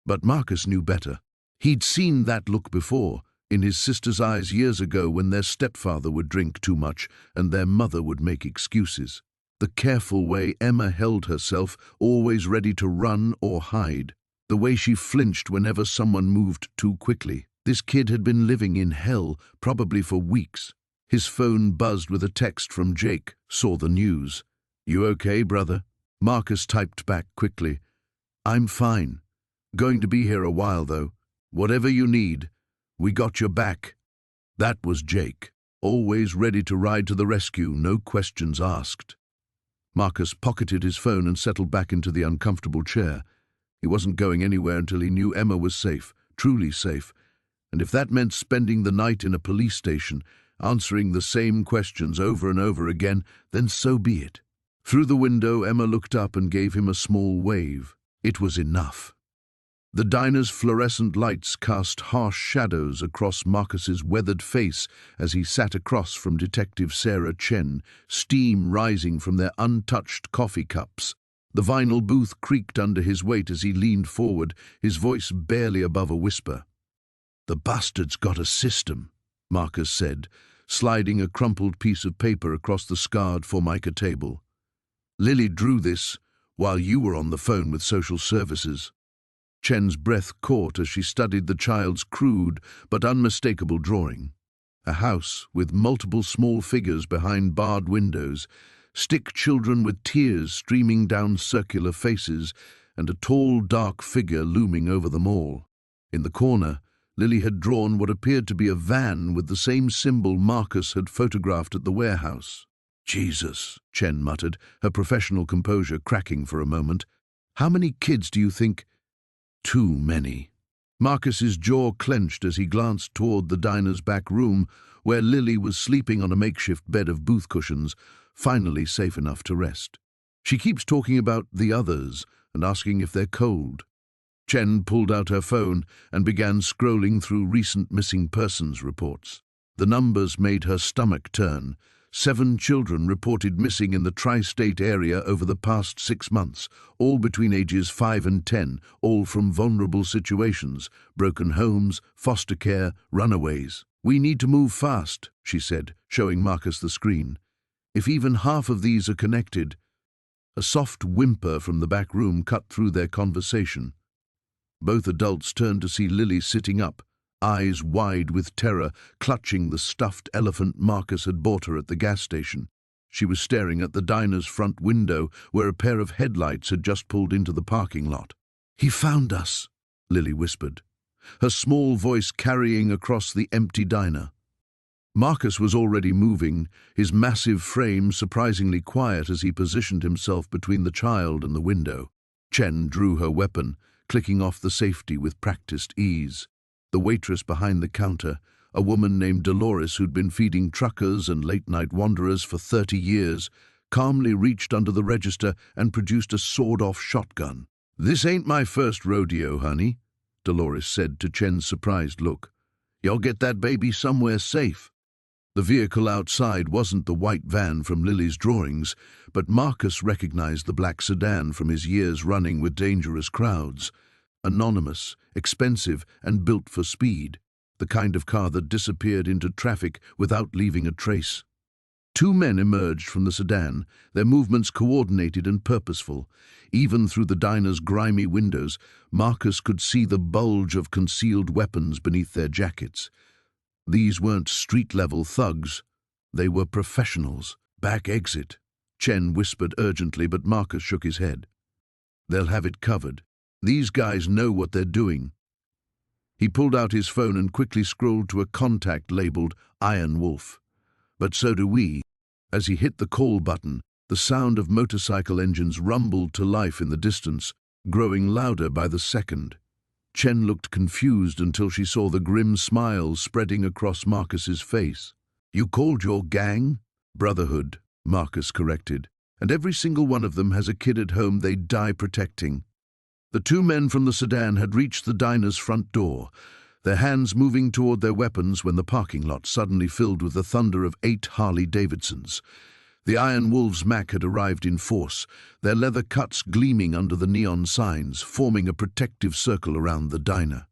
But Marcus knew better. He'd seen that look before, in his sister's eyes years ago when their stepfather would drink too much and their mother would make excuses. The careful way Emma held herself, always ready to run or hide. The way she flinched whenever someone moved too quickly. This kid had been living in hell, probably for weeks. His phone buzzed with a text from Jake. Saw the news. You okay, brother? Marcus typed back quickly. I'm fine. Going to be here a while, though. Whatever you need, we got your back. That was Jake, always ready to ride to the rescue, no questions asked. Marcus pocketed his phone and settled back into the uncomfortable chair. He wasn't going anywhere until he knew Emma was safe, truly safe, and if that meant spending the night in a police station, answering the same questions over and over again, then so be it. Through the window, Emma looked up and gave him a small wave. It was enough. The diner's fluorescent lights cast harsh shadows across Marcus's weathered face as he sat across from Detective Sarah Chen, steam rising from their untouched coffee cups. The vinyl booth creaked under his weight as he leaned forward, his voice barely above a whisper. The bastard's got a system, Marcus said, sliding a crumpled piece of paper across the scarred Formica table. Lily drew this while you were on the phone with social services. Chen's breath caught as she studied the child's crude but unmistakable drawing. A house with multiple small figures behind barred windows, stick children with tears streaming down circular faces, and a tall, dark figure looming over them all. In the corner, Lily had drawn what appeared to be a van with the same symbol Marcus had photographed at the warehouse. Jesus, Chen muttered, her professional composure cracking for a moment. How many kids do you think? Too many. Marcus's jaw clenched as he glanced toward the diner's back room, where Lily was sleeping on a makeshift bed of booth cushions, finally safe enough to rest. She keeps talking about the others and asking if they're cold. Chen pulled out her phone and began scrolling through recent missing persons reports. The numbers made her stomach turn. 7 children reported missing in the tri-state area over the past 6 months, all between ages 5 and 10, all from vulnerable situations, broken homes, foster care, runaways. We need to move fast, she said, showing Marcus the screen. If even half of these are connected. A soft whimper from the back room cut through their conversation. Both adults turned to see Lily sitting up, eyes wide with terror, clutching the stuffed elephant Marcus had bought her at the gas station. She was staring at the diner's front window, where a pair of headlights had just pulled into the parking lot. He found us, Lily whispered, her small voice carrying across the empty diner. Marcus was already moving, his massive frame surprisingly quiet as he positioned himself between the child and the window. Chen drew her weapon, clicking off the safety with practiced ease. The waitress behind the counter, a woman named Dolores who'd been feeding truckers and late-night wanderers for 30 years, calmly reached under the register and produced a sawed-off shotgun. "This ain't my first rodeo, honey," Dolores said to Chen's surprised look. "You'll get that baby somewhere safe." The vehicle outside wasn't the white van from Lily's drawings, but Marcus recognized the black sedan from his years running with dangerous crowds. Anonymous, expensive, and built for speed. The kind of car that disappeared into traffic without leaving a trace. Two men emerged from the sedan, their movements coordinated and purposeful. Even through the diner's grimy windows, Marcus could see the bulge of concealed weapons beneath their jackets. These weren't street-level thugs. They were professionals. "Back exit," Chen whispered urgently, but Marcus shook his head. "They'll have it covered. These guys know what they're doing." He pulled out his phone and quickly scrolled to a contact labeled Iron Wolf. "But so do we." As he hit the call button, the sound of motorcycle engines rumbled to life in the distance, growing louder by the second. Chen looked confused until she saw the grim smile spreading across Marcus's face. "You called your gang?" "Brotherhood," Marcus corrected. "And every single one of them has a kid at home they'd die protecting." The two men from the sedan had reached the diner's front door, their hands moving toward their weapons when the parking lot suddenly filled with the thunder of 8 Harley Davidsons. The Iron Wolves' Mac had arrived in force, their leather cuts gleaming under the neon signs, forming a protective circle around the diner.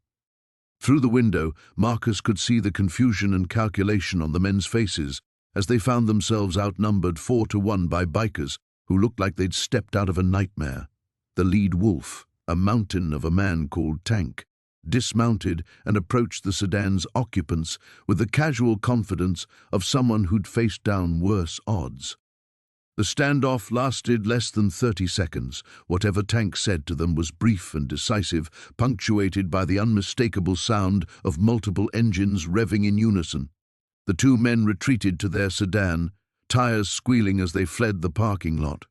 Through the window, Marcus could see the confusion and calculation on the men's faces as they found themselves outnumbered 4-1 by bikers who looked like they'd stepped out of a nightmare. The lead wolf, a mountain of a man called Tank, dismounted and approached the sedan's occupants with the casual confidence of someone who'd faced down worse odds. The standoff lasted less than 30 seconds. Whatever Tank said to them was brief and decisive, punctuated by the unmistakable sound of multiple engines revving in unison. The two men retreated to their sedan, tires squealing as they fled the parking lot.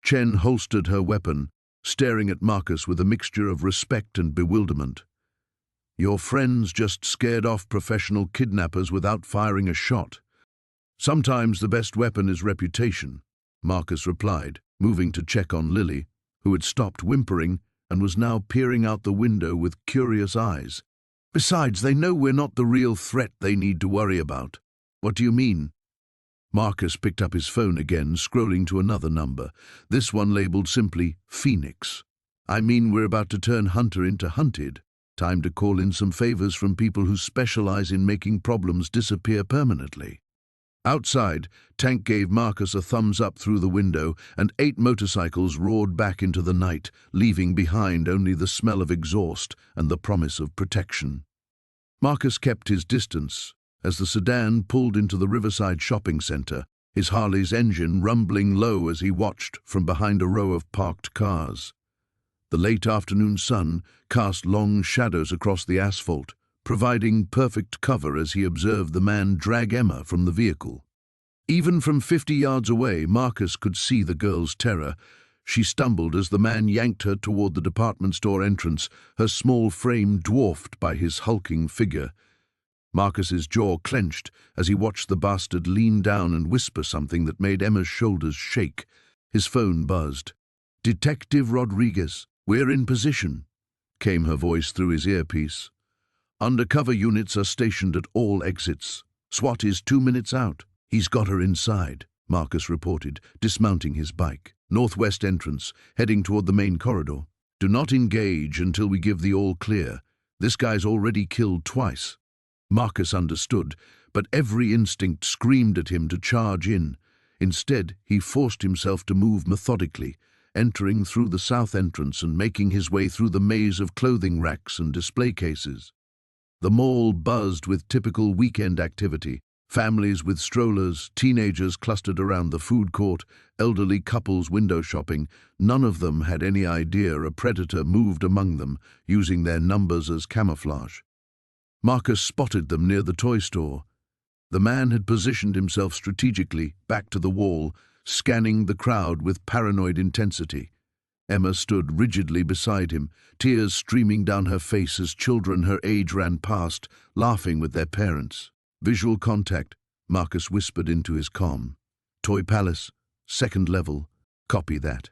Chen holstered her weapon, staring at Marcus with a mixture of respect and bewilderment. "Your friends just scared off professional kidnappers without firing a shot." "Sometimes the best weapon is reputation," Marcus replied, moving to check on Lily, who had stopped whimpering and was now peering out the window with curious eyes. "Besides, they know we're not the real threat they need to worry about." "What do you mean?" Marcus picked up his phone again, scrolling to another number, this one labeled simply Phoenix. "I mean we're about to turn hunter into hunted. Time to call in some favors from people who specialize in making problems disappear permanently." Outside, Tank gave Marcus a thumbs up through the window, and 8 motorcycles roared back into the night, leaving behind only the smell of exhaust and the promise of protection. Marcus kept his distance as the sedan pulled into the Riverside shopping center, his Harley's engine rumbling low as he watched from behind a row of parked cars. The late afternoon sun cast long shadows across the asphalt, providing perfect cover as he observed the man drag Emma from the vehicle. Even from 50 yards away, Marcus could see the girl's terror. She stumbled as the man yanked her toward the department store entrance, her small frame dwarfed by his hulking figure. Marcus's jaw clenched as he watched the bastard lean down and whisper something that made Emma's shoulders shake. His phone buzzed. "Detective Rodriguez, we're in position," came her voice through his earpiece. "Undercover units are stationed at all exits. SWAT is 2 minutes out." "He's got her inside," Marcus reported, dismounting his bike. "Northwest entrance, heading toward the main corridor. Do not engage until we give the all clear. This guy's already killed twice." Marcus understood, but every instinct screamed at him to charge in. Instead, he forced himself to move methodically, entering through the south entrance and making his way through the maze of clothing racks and display cases. The mall buzzed with typical weekend activity. Families with strollers, teenagers clustered around the food court, elderly couples window shopping. None of them had any idea a predator moved among them, using their numbers as camouflage. Marcus spotted them near the toy store. The man had positioned himself strategically, back to the wall, scanning the crowd with paranoid intensity. Emma stood rigidly beside him, tears streaming down her face as children her age ran past, laughing with their parents. Visual contact, Marcus whispered into his comm. Toy Palace, second level, copy that.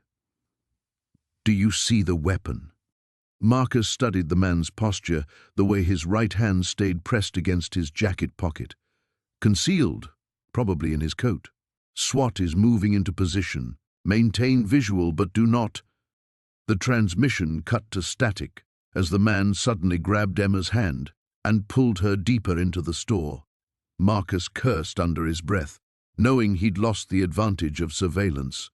Do you see the weapon? Marcus studied the man's posture, the way his right hand stayed pressed against his jacket pocket. Concealed, probably in his coat. SWAT is moving into position. Maintain visual, but do not. The transmission cut to static as the man suddenly grabbed Emma's hand and pulled her deeper into the store. Marcus cursed under his breath, knowing he'd lost the advantage of surveillance.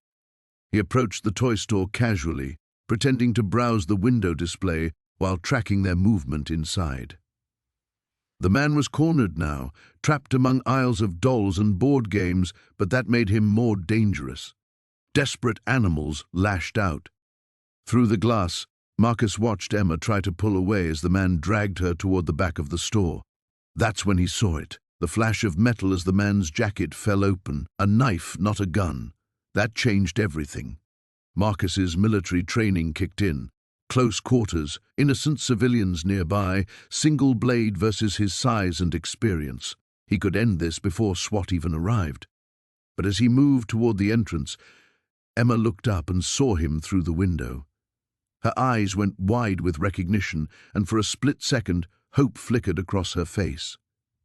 He approached the toy store casually, pretending to browse the window display while tracking their movement inside. The man was cornered now, trapped among aisles of dolls and board games, but that made him more dangerous. Desperate animals lashed out. Through the glass, Marcus watched Emma try to pull away as the man dragged her toward the back of the store. That's when he saw it, the flash of metal as the man's jacket fell open. A knife, not a gun. That changed everything. Marcus's military training kicked in. Close quarters, innocent civilians nearby, single blade versus his size and experience. He could end this before SWAT even arrived. But as he moved toward the entrance, Emma looked up and saw him through the window. Her eyes went wide with recognition, and for a split second, hope flickered across her face.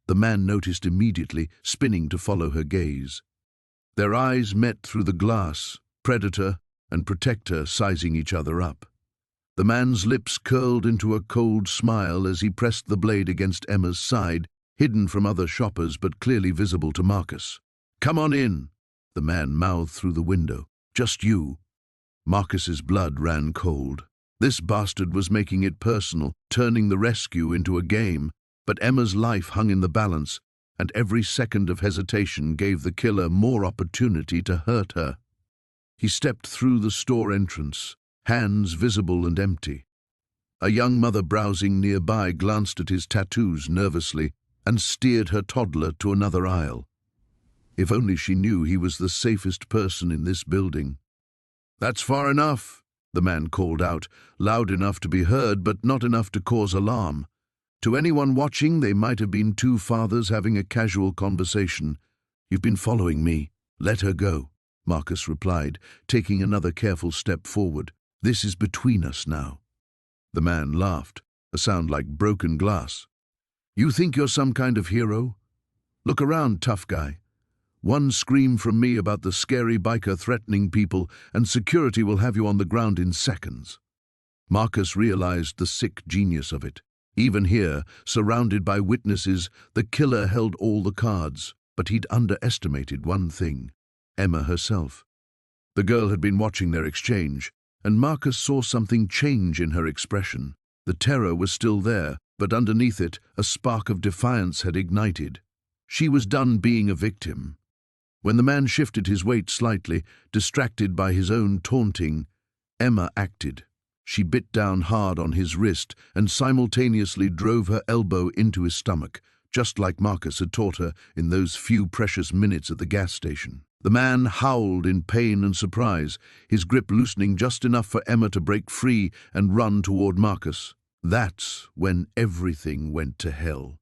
The man noticed immediately, spinning to follow her gaze. Their eyes met through the glass, predator and protector sizing each other up. The man's lips curled into a cold smile as he pressed the blade against Emma's side, hidden from other shoppers but clearly visible to Marcus. "Come on in," the man mouthed through the window. "Just you." Marcus's blood ran cold. This bastard was making it personal, turning the rescue into a game, but Emma's life hung in the balance, and every second of hesitation gave the killer more opportunity to hurt her. He stepped through the store entrance, hands visible and empty. A young mother browsing nearby glanced at his tattoos nervously and steered her toddler to another aisle. If only she knew he was the safest person in this building. "That's far enough," the man called out, loud enough to be heard but not enough to cause alarm. To anyone watching, they might have been two fathers having a casual conversation. "You've been following me. Let her go," Marcus replied, taking another careful step forward. "This is between us now." The man laughed, a sound like broken glass. "You think you're some kind of hero? Look around, tough guy. One scream from me about the scary biker threatening people, and security will have you on the ground in seconds." Marcus realized the sick genius of it. Even here, surrounded by witnesses, the killer held all the cards, but he'd underestimated one thing: Emma herself. The girl had been watching their exchange, and Marcus saw something change in her expression. The terror was still there, but underneath it, a spark of defiance had ignited. She was done being a victim. When the man shifted his weight slightly, distracted by his own taunting, Emma acted. She bit down hard on his wrist and simultaneously drove her elbow into his stomach, just like Marcus had taught her in those few precious minutes at the gas station. The man howled in pain and surprise, his grip loosening just enough for Emma to break free and run toward Marcus. That's when everything went to hell.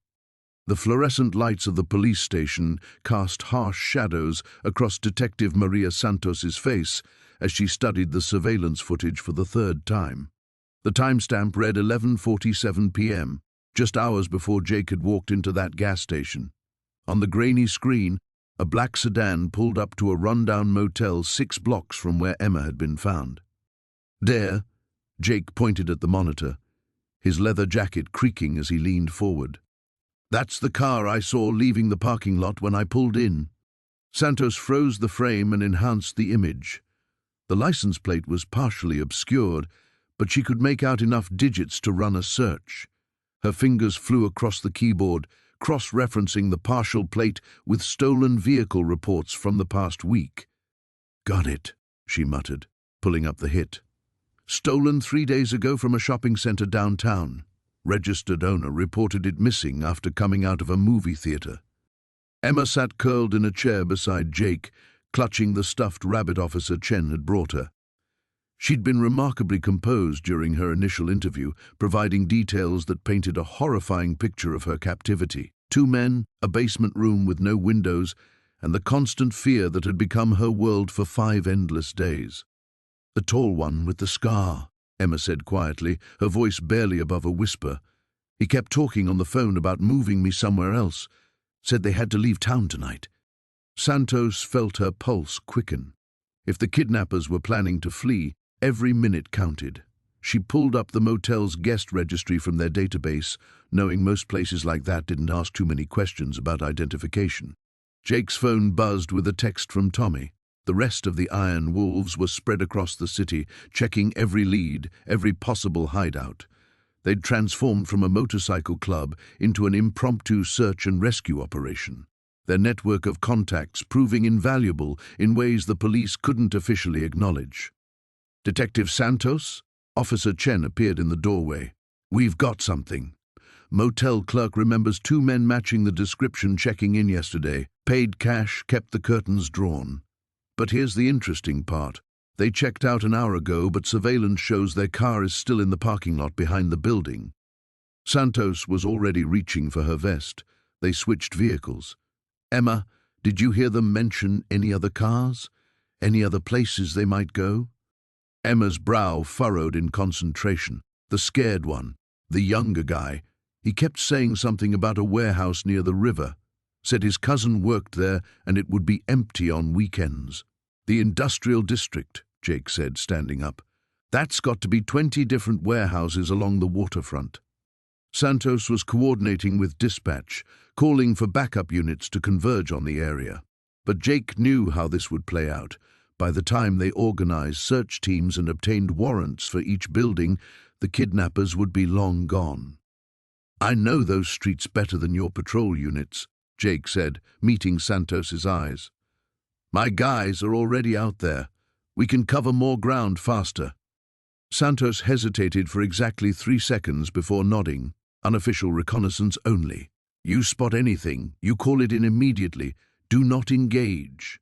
The fluorescent lights of the police station cast harsh shadows across Detective Maria Santos's face as she studied the surveillance footage for the third time. The timestamp read 11:47 p.m., just hours before Jake had walked into that gas station. On the grainy screen, a black sedan pulled up to a rundown motel 6 blocks from where Emma had been found. "There," Jake pointed at the monitor, his leather jacket creaking as he leaned forward. "That's the car I saw leaving the parking lot when I pulled in." Santos froze the frame and enhanced the image. The license plate was partially obscured, but she could make out enough digits to run a search. Her fingers flew across the keyboard, cross-referencing the partial plate with stolen vehicle reports from the past week. "Got it," she muttered, pulling up the hit. "Stolen 3 days ago from a shopping center downtown. Registered owner reported it missing after coming out of a movie theater." Emma sat curled in a chair beside Jake, clutching the stuffed rabbit officer Chen had brought her. She'd been remarkably composed during her initial interview, providing details that painted a horrifying picture of her captivity. 2 men, a basement room with no windows, and the constant fear that had become her world for 5 endless days. "The tall one with the scar," Emma said quietly, her voice barely above a whisper. "He kept talking on the phone about moving me somewhere else. Said they had to leave town tonight." Santos felt her pulse quicken. If the kidnappers were planning to flee, every minute counted. She pulled up the motel's guest registry from their database, knowing most places like that didn't ask too many questions about identification. Jake's phone buzzed with a text from Tommy. The rest of the Iron Wolves were spread across the city, checking every lead, every possible hideout. They'd transformed from a motorcycle club into an impromptu search and rescue operation, their network of contacts proving invaluable in ways the police couldn't officially acknowledge. "Detective Santos?" Officer Chen appeared in the doorway. "We've got something. Motel clerk remembers 2 men matching the description checking in yesterday. Paid cash, kept the curtains drawn. But here's the interesting part. They checked out an hour ago, but surveillance shows their car is still in the parking lot behind the building." Santos was already reaching for her vest. They switched vehicles. "Emma, did you hear them mention any other cars? Any other places they might go?" Emma's brow furrowed in concentration. The scared one, the younger guy, he kept saying something about a warehouse near the river. Said his cousin worked there and it would be empty on weekends. "The industrial district," Jake said, standing up. "That's got to be 20 different warehouses along the waterfront." Santos was coordinating with dispatch, calling for backup units to converge on the area. But Jake knew how this would play out. By the time they organized search teams and obtained warrants for each building, the kidnappers would be long gone. "I know those streets better than your patrol units," Jake said, meeting Santos's eyes. "My guys are already out there. We can cover more ground faster." Santos hesitated for exactly 3 seconds before nodding. "Unofficial reconnaissance only. You spot anything, you call it in immediately. Do not engage."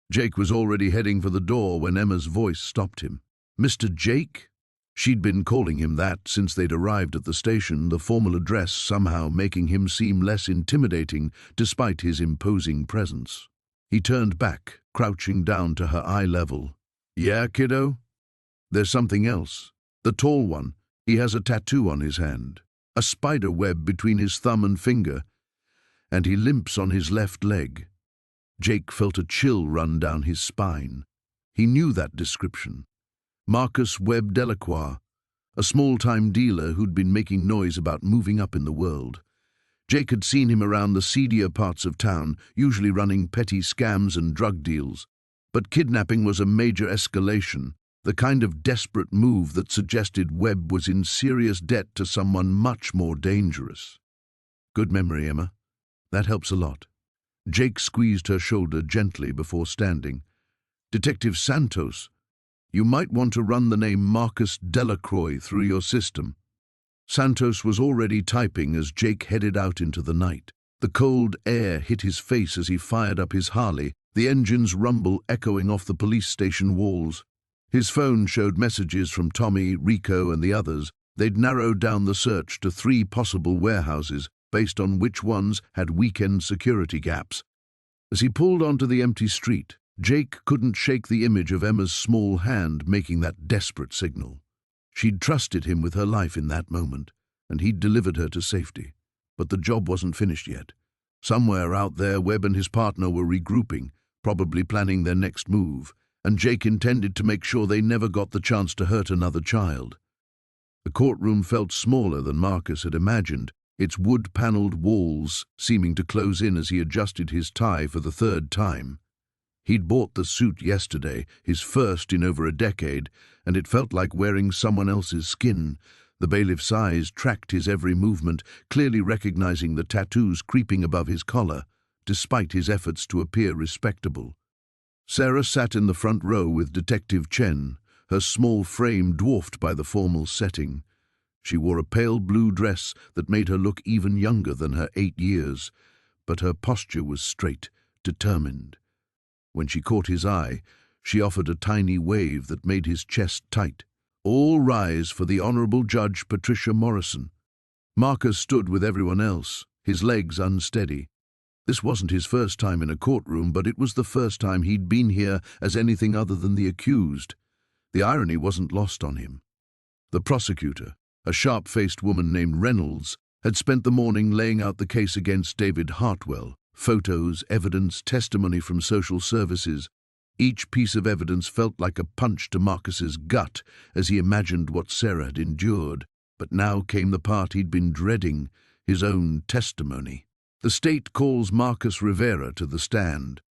Jake was already heading for the door when Emma's voice stopped him. "Mr. Jake?" She'd been calling him that since they'd arrived at the station, the formal address somehow making him seem less intimidating despite his imposing presence. He turned back, crouching down to her eye level. "Yeah, kiddo?" "There's something else. The tall one, he has a tattoo on his hand, a spider web between his thumb and finger, and he limps on his left leg." Jake felt a chill run down his spine. He knew that description. Marcus Webb Delacroix, a small-time dealer who'd been making noise about moving up in the world. Jake had seen him around the seedier parts of town, usually running petty scams and drug deals. But kidnapping was a major escalation, the kind of desperate move that suggested Webb was in serious debt to someone much more dangerous. "Good memory, Emma. That helps a lot." Jake squeezed her shoulder gently before standing. "Detective Santos, you might want to run the name Marcus Delacroix through your system." Santos was already typing as Jake headed out into the night. The cold air hit his face as he fired up his Harley, the engine's rumble echoing off the police station walls. His phone showed messages from Tommy, Rico, and the others. They'd narrowed down the search to 3 possible warehouses, based on which ones had weekend security gaps. As he pulled onto the empty street, Jake couldn't shake the image of Emma's small hand making that desperate signal. She'd trusted him with her life in that moment, and he'd delivered her to safety. But the job wasn't finished yet. Somewhere out there, Webb and his partner were regrouping, probably planning their next move, and Jake intended to make sure they never got the chance to hurt another child. The courtroom felt smaller than Marcus had imagined, its wood-paneled walls seeming to close in as he adjusted his tie for the 3rd time. He'd bought the suit yesterday, his first in over a decade, and it felt like wearing someone else's skin. The bailiff's eyes tracked his every movement, clearly recognizing the tattoos creeping above his collar, despite his efforts to appear respectable. Sarah sat in the front row with Detective Chen, her small frame dwarfed by the formal setting. She wore a pale blue dress that made her look even younger than her 8 years, but her posture was straight, determined. When she caught his eye, She offered a tiny wave that made his chest tight. All rise for the Honorable Judge Patricia Morrison. Marcus stood with everyone else, his legs unsteady. This wasn't his first time in a courtroom, but it was the first time he'd been here as anything other than the accused. The irony wasn't lost on him. The prosecutor, a sharp-faced woman named Reynolds, had spent the morning laying out the case against David Hartwell. Photos, evidence, testimony from social services. Each piece of evidence felt like a punch to Marcus's gut as he imagined what Sarah had endured. But now came the part he'd been dreading, his own testimony. The state calls Marcus Rivera to the stand.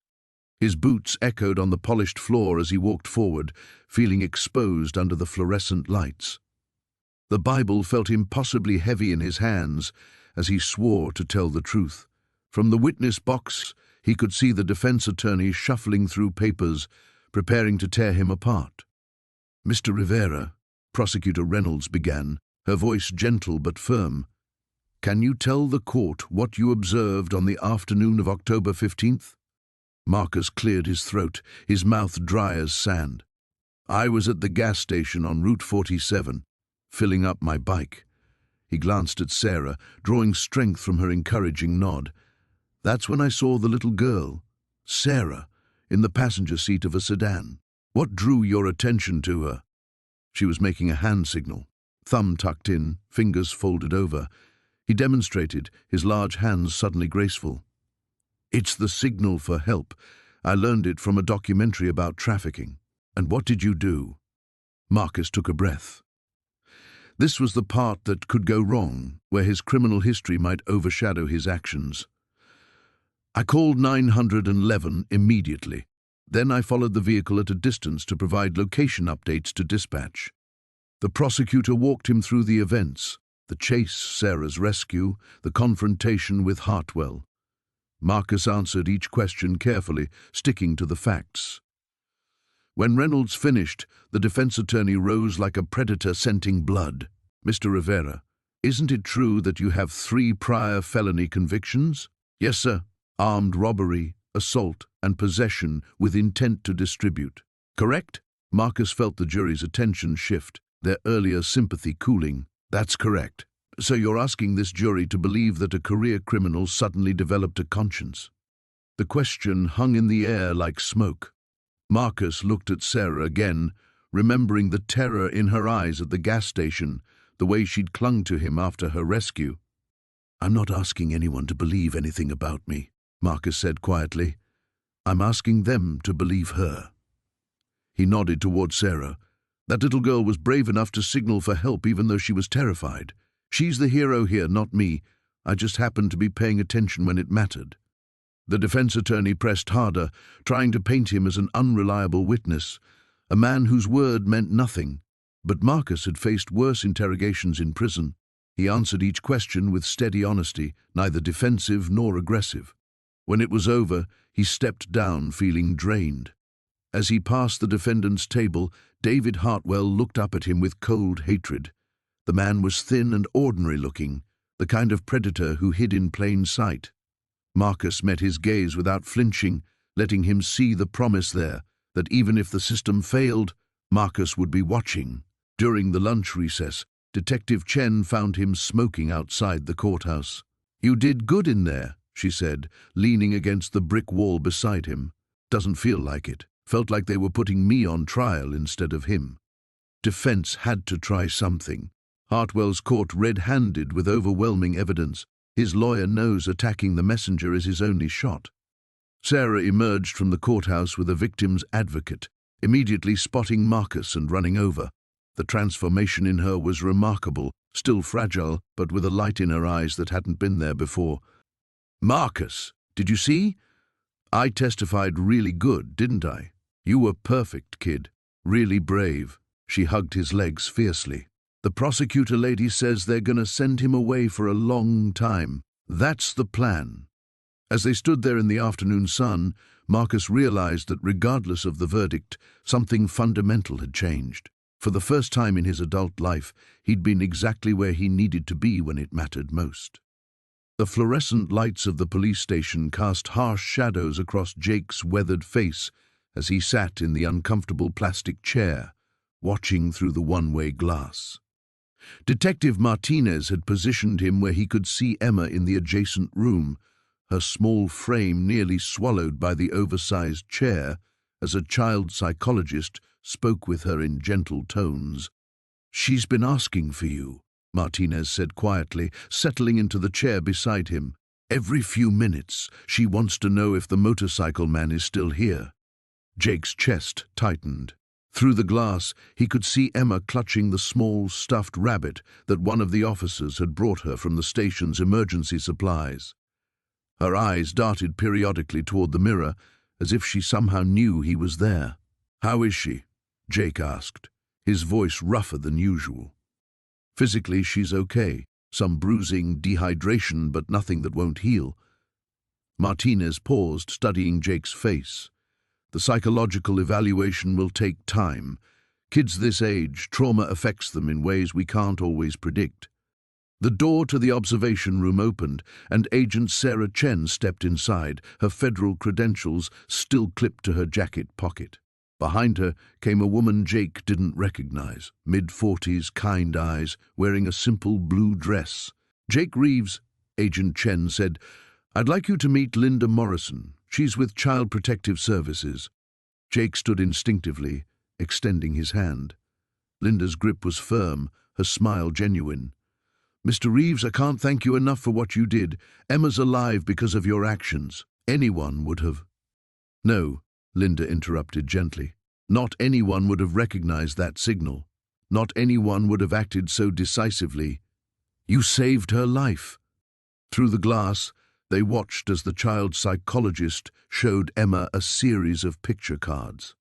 His boots echoed on the polished floor as he walked forward, feeling exposed under the fluorescent lights. The Bible felt impossibly heavy in his hands as he swore to tell the truth. From the witness box, he could see the defense attorney shuffling through papers, preparing to tear him apart. "Mr. Rivera," Prosecutor Reynolds began, her voice gentle but firm, "can you tell the court what you observed on the afternoon of October 15th? Marcus cleared his throat, his mouth dry as sand. "I was at the gas station on Route 47, filling up my bike." He glanced at Sarah, drawing strength from her encouraging nod. "That's when I saw the little girl, Sarah, in the passenger seat of a sedan. What drew your attention to her?" She was making a hand signal, thumb tucked in, fingers folded over. He demonstrated, his large hands suddenly graceful. "It's the signal for help. I learned it from a documentary about trafficking." "And what did you do?" Marcus took a breath. This was the part that could go wrong, where his criminal history might overshadow his actions. "I called 911 immediately. Then I followed the vehicle at a distance to provide location updates to dispatch." The prosecutor walked him through the events, the chase, Sarah's rescue, the confrontation with Hartwell. Marcus answered each question carefully, sticking to the facts. When Reynolds finished, the defense attorney rose like a predator scenting blood. "Mr. Rivera, isn't it true that you have 3 prior felony convictions?" "Yes, sir. Armed robbery, assault, and possession with intent to distribute." "Correct?" Marcus felt the jury's attention shift, their earlier sympathy cooling. "That's correct. So you're asking this jury to believe that a career criminal suddenly developed a conscience?" The question hung in the air like smoke. Marcus looked at Sarah again, remembering the terror in her eyes at the gas station, the way she'd clung to him after her rescue. "I'm not asking anyone to believe anything about me," Marcus said quietly. "I'm asking them to believe her." He nodded toward Sarah. "That little girl was brave enough to signal for help even though she was terrified. She's the hero here, not me. I just happened to be paying attention when it mattered." The defense attorney pressed harder, trying to paint him as an unreliable witness, a man whose word meant nothing. But Marcus had faced worse interrogations in prison. He answered each question with steady honesty, neither defensive nor aggressive. When it was over, he stepped down, feeling drained. As he passed the defendant's table, David Hartwell looked up at him with cold hatred. The man was thin and ordinary-looking, the kind of predator who hid in plain sight. Marcus met his gaze without flinching, letting him see the promise there, that even if the system failed, Marcus would be watching. During the lunch recess, Detective Chen found him smoking outside the courthouse. "You did good in there," she said, leaning against the brick wall beside him. "Doesn't feel like it. Felt like they were putting me on trial instead of him." Defense had to try something. Hartwell's caught red-handed with overwhelming evidence. His lawyer knows attacking the messenger is his only shot. Sarah emerged from the courthouse with a victim's advocate, immediately spotting Marcus and running over. The transformation in her was remarkable, still fragile, but with a light in her eyes that hadn't been there before. "Marcus, did you see? I testified really good, didn't I? You were perfect, kid. Really brave." She hugged his legs fiercely. "The prosecutor lady says they're gonna send him away for a long time. That's the plan." As they stood there in the afternoon sun, Marcus realized that regardless of the verdict, something fundamental had changed. For the first time in his adult life, he'd been exactly where he needed to be when it mattered most. The fluorescent lights of the police station cast harsh shadows across Jake's weathered face as he sat in the uncomfortable plastic chair, watching through the one-way glass. Detective Martinez had positioned him where he could see Emma in the adjacent room, her small frame nearly swallowed by the oversized chair, as a child psychologist spoke with her in gentle tones. "She's been asking for you," Martinez said quietly, settling into the chair beside him. "Every few minutes, she wants to know if the motorcycle man is still here." Jake's chest tightened. Through the glass, he could see Emma clutching the small, stuffed rabbit that one of the officers had brought her from the station's emergency supplies. Her eyes darted periodically toward the mirror, as if she somehow knew he was there. "How is she?" Jake asked, his voice rougher than usual. "Physically, she's okay. Some bruising, dehydration, but nothing that won't heal." Martinez paused, studying Jake's face. "The psychological evaluation will take time. Kids this age, trauma affects them in ways we can't always predict." The door to the observation room opened, and Agent Sarah Chen stepped inside, her federal credentials still clipped to her jacket pocket. Behind her came a woman Jake didn't recognize, mid-40s, kind eyes, wearing a simple blue dress. "Jake Reeves," Agent Chen said, "I'd like you to meet Linda Morrison. She's with Child Protective Services." Jake stood instinctively, extending his hand. Linda's grip was firm, her smile genuine. "Mr. Reeves, I can't thank you enough for what you did. Emma's alive because of your actions. Anyone would have—" "No," Linda interrupted gently. "Not anyone would have recognized that signal. Not anyone would have acted so decisively. You saved her life." Through the glass, they watched as the child psychologist showed Emma a series of picture cards.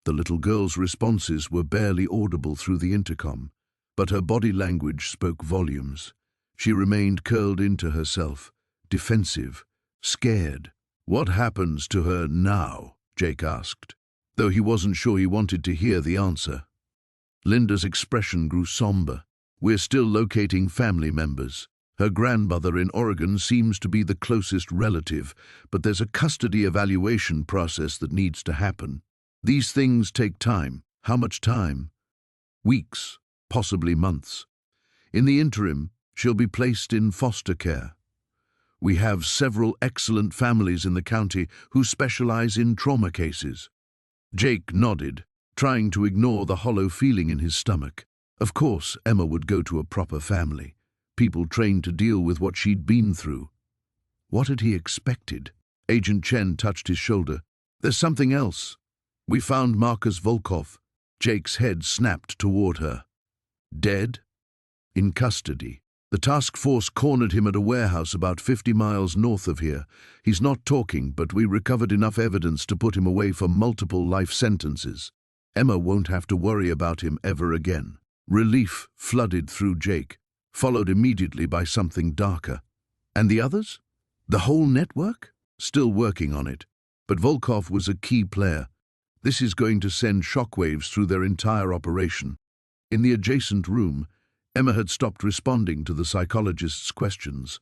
The little girl's responses were barely audible through the intercom, but her body language spoke volumes. She remained curled into herself, defensive, scared. "What happens to her now?" Jake asked, though he wasn't sure he wanted to hear the answer. Linda's expression grew somber. "We're still locating family members. Her grandmother in Oregon seems to be the closest relative, but there's a custody evaluation process that needs to happen. These things take time." "How much time?" "Weeks, possibly months. In the interim, she'll be placed in foster care. We have several excellent families in the county who specialize in trauma cases." Jake nodded, trying to ignore the hollow feeling in his stomach. Of course, Emma would go to a proper family, people trained to deal with what she'd been through. What had he expected? Agent Chen touched his shoulder. "There's something else. We found Marcus Volkov." Jake's head snapped toward her. "Dead?" "In custody. The task force cornered him at a warehouse about 50 miles north of here. He's not talking, but we recovered enough evidence to put him away for multiple life sentences. Emma won't have to worry about him ever again." Relief flooded through Jake, followed immediately by something darker. "And the others? The whole network?" "Still working on it. But Volkov was a key player. This is going to send shockwaves through their entire operation." In the adjacent room, Emma had stopped responding to the psychologist's questions.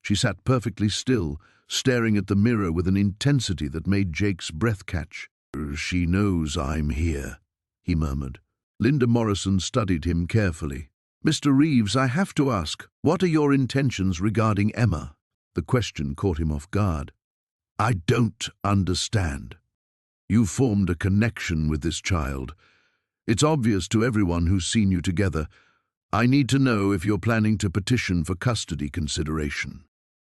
She sat perfectly still, staring at the mirror with an intensity that made Jake's breath catch. "She knows I'm here," he murmured. Linda Morrison studied him carefully. "Mr. Reeves, I have to ask, what are your intentions regarding Emma?" The question caught him off guard. "I don't understand. You formed a connection with this child. It's obvious to everyone who's seen you together. I need to know if you're planning to petition for custody consideration."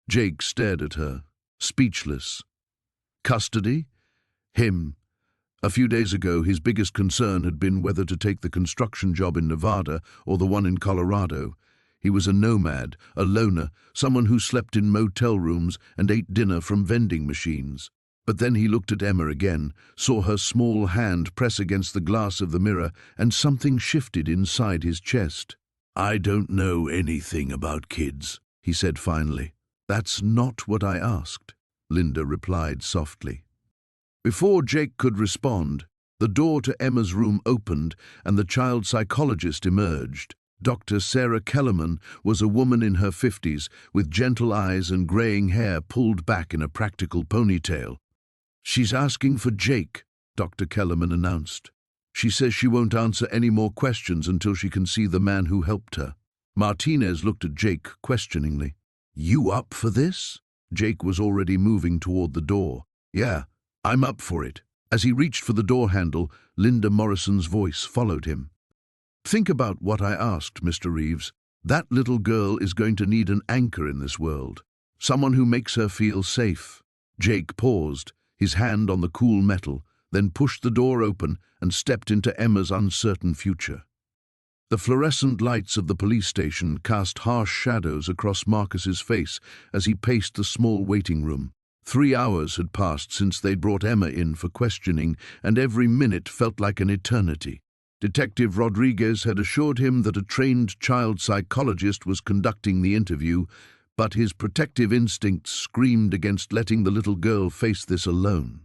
Jake stared at her, speechless. Custody? Him. A few days ago, his biggest concern had been whether to take the construction job in Nevada or the one in Colorado. He was a nomad, a loner, someone who slept in motel rooms and ate dinner from vending machines. But then he looked at Emma again, saw her small hand press against the glass of the mirror, and something shifted inside his chest. "I don't know anything about kids," he said finally. "That's not what I asked," Linda replied softly. Before Jake could respond, the door to Emma's room opened and the child psychologist emerged. Dr. Sarah Kellerman was a woman in her 50s with gentle eyes and graying hair pulled back in a practical ponytail. "She's asking for Jake," Dr. Kellerman announced. She says she won't answer any more questions until she can see the man who helped her. Martinez looked at Jake questioningly. You up for this? Jake was already moving toward the door. Yeah, I'm up for it. As he reached for the door handle, Linda Morrison's voice followed him. Think about what I asked, Mr. Reeves. That little girl is going to need an anchor in this world. Someone who makes her feel safe. Jake paused, his hand on the cool metal, then pushed the door open and stepped into Emma's uncertain future. The fluorescent lights of the police station cast harsh shadows across Marcus's face as he paced the small waiting room. 3 hours had passed since they'd brought Emma in for questioning, and every minute felt like an eternity. Detective Rodriguez had assured him that a trained child psychologist was conducting the interview, but his protective instincts screamed against letting the little girl face this alone.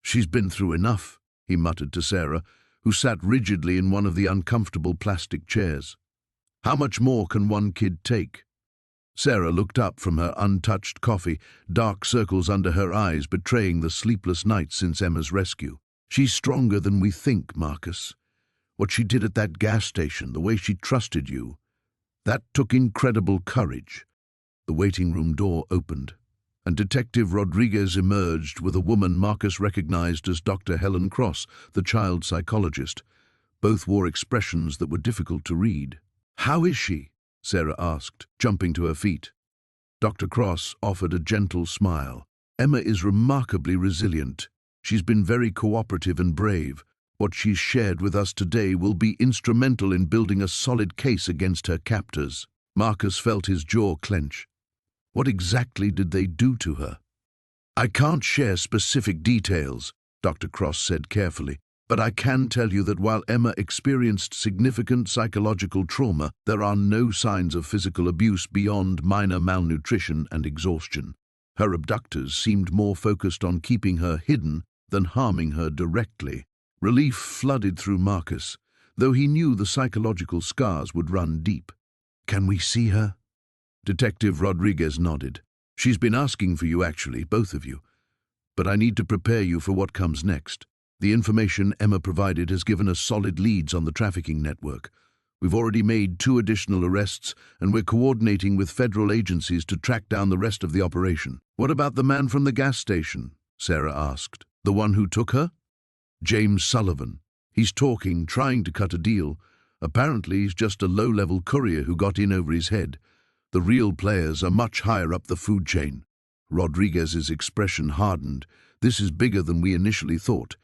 She's been through enough, he muttered to Sarah, who sat rigidly in one of the uncomfortable plastic chairs. How much more can one kid take? Sarah looked up from her untouched coffee, dark circles under her eyes betraying the sleepless nights since Emma's rescue. She's stronger than we think, Marcus. What she did at that gas station, the way she trusted you, that took incredible courage. The waiting room door opened, and Detective Rodriguez emerged with a woman Marcus recognized as Dr. Helen Cross, the child psychologist. Both wore expressions that were difficult to read. How is she? Sarah asked, jumping to her feet. Dr. Cross offered a gentle smile. Emma is remarkably resilient. She's been very cooperative and brave. What she's shared with us today will be instrumental in building a solid case against her captors. Marcus felt his jaw clench. What exactly did they do to her? I can't share specific details, Dr. Cross said carefully, but I can tell you that while Emma experienced significant psychological trauma, there are no signs of physical abuse beyond minor malnutrition and exhaustion. Her abductors seemed more focused on keeping her hidden than harming her directly. Relief flooded through Marcus, though he knew the psychological scars would run deep. Can we see her? Detective Rodriguez nodded. She's been asking for you, actually, both of you. But I need to prepare you for what comes next. The information Emma provided has given us solid leads on the trafficking network. We've already made 2 additional arrests, and we're coordinating with federal agencies to track down the rest of the operation. What about the man from the gas station? Sarah asked. The one who took her? James Sullivan. He's talking, trying to cut a deal. Apparently he's just a low-level courier who got in over his head. The real players are much higher up the food chain. Rodriguez's expression hardened. This is bigger than we initially thought.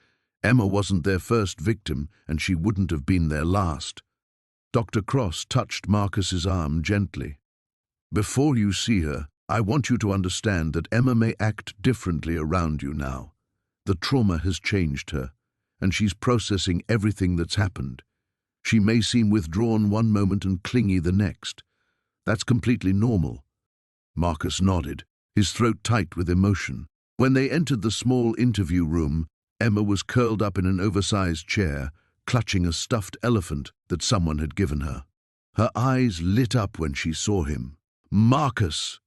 Emma wasn't their first victim, and she wouldn't have been their last. Dr. Cross touched Marcus's arm gently. Before you see her, I want you to understand that Emma may act differently around you now. The trauma has changed her, and she's processing everything that's happened. She may seem withdrawn one moment and clingy the next. That's completely normal. Marcus nodded, his throat tight with emotion. When they entered the small interview room, Emma was curled up in an oversized chair, clutching a stuffed elephant that someone had given her. Her eyes lit up when she saw him. Marcus!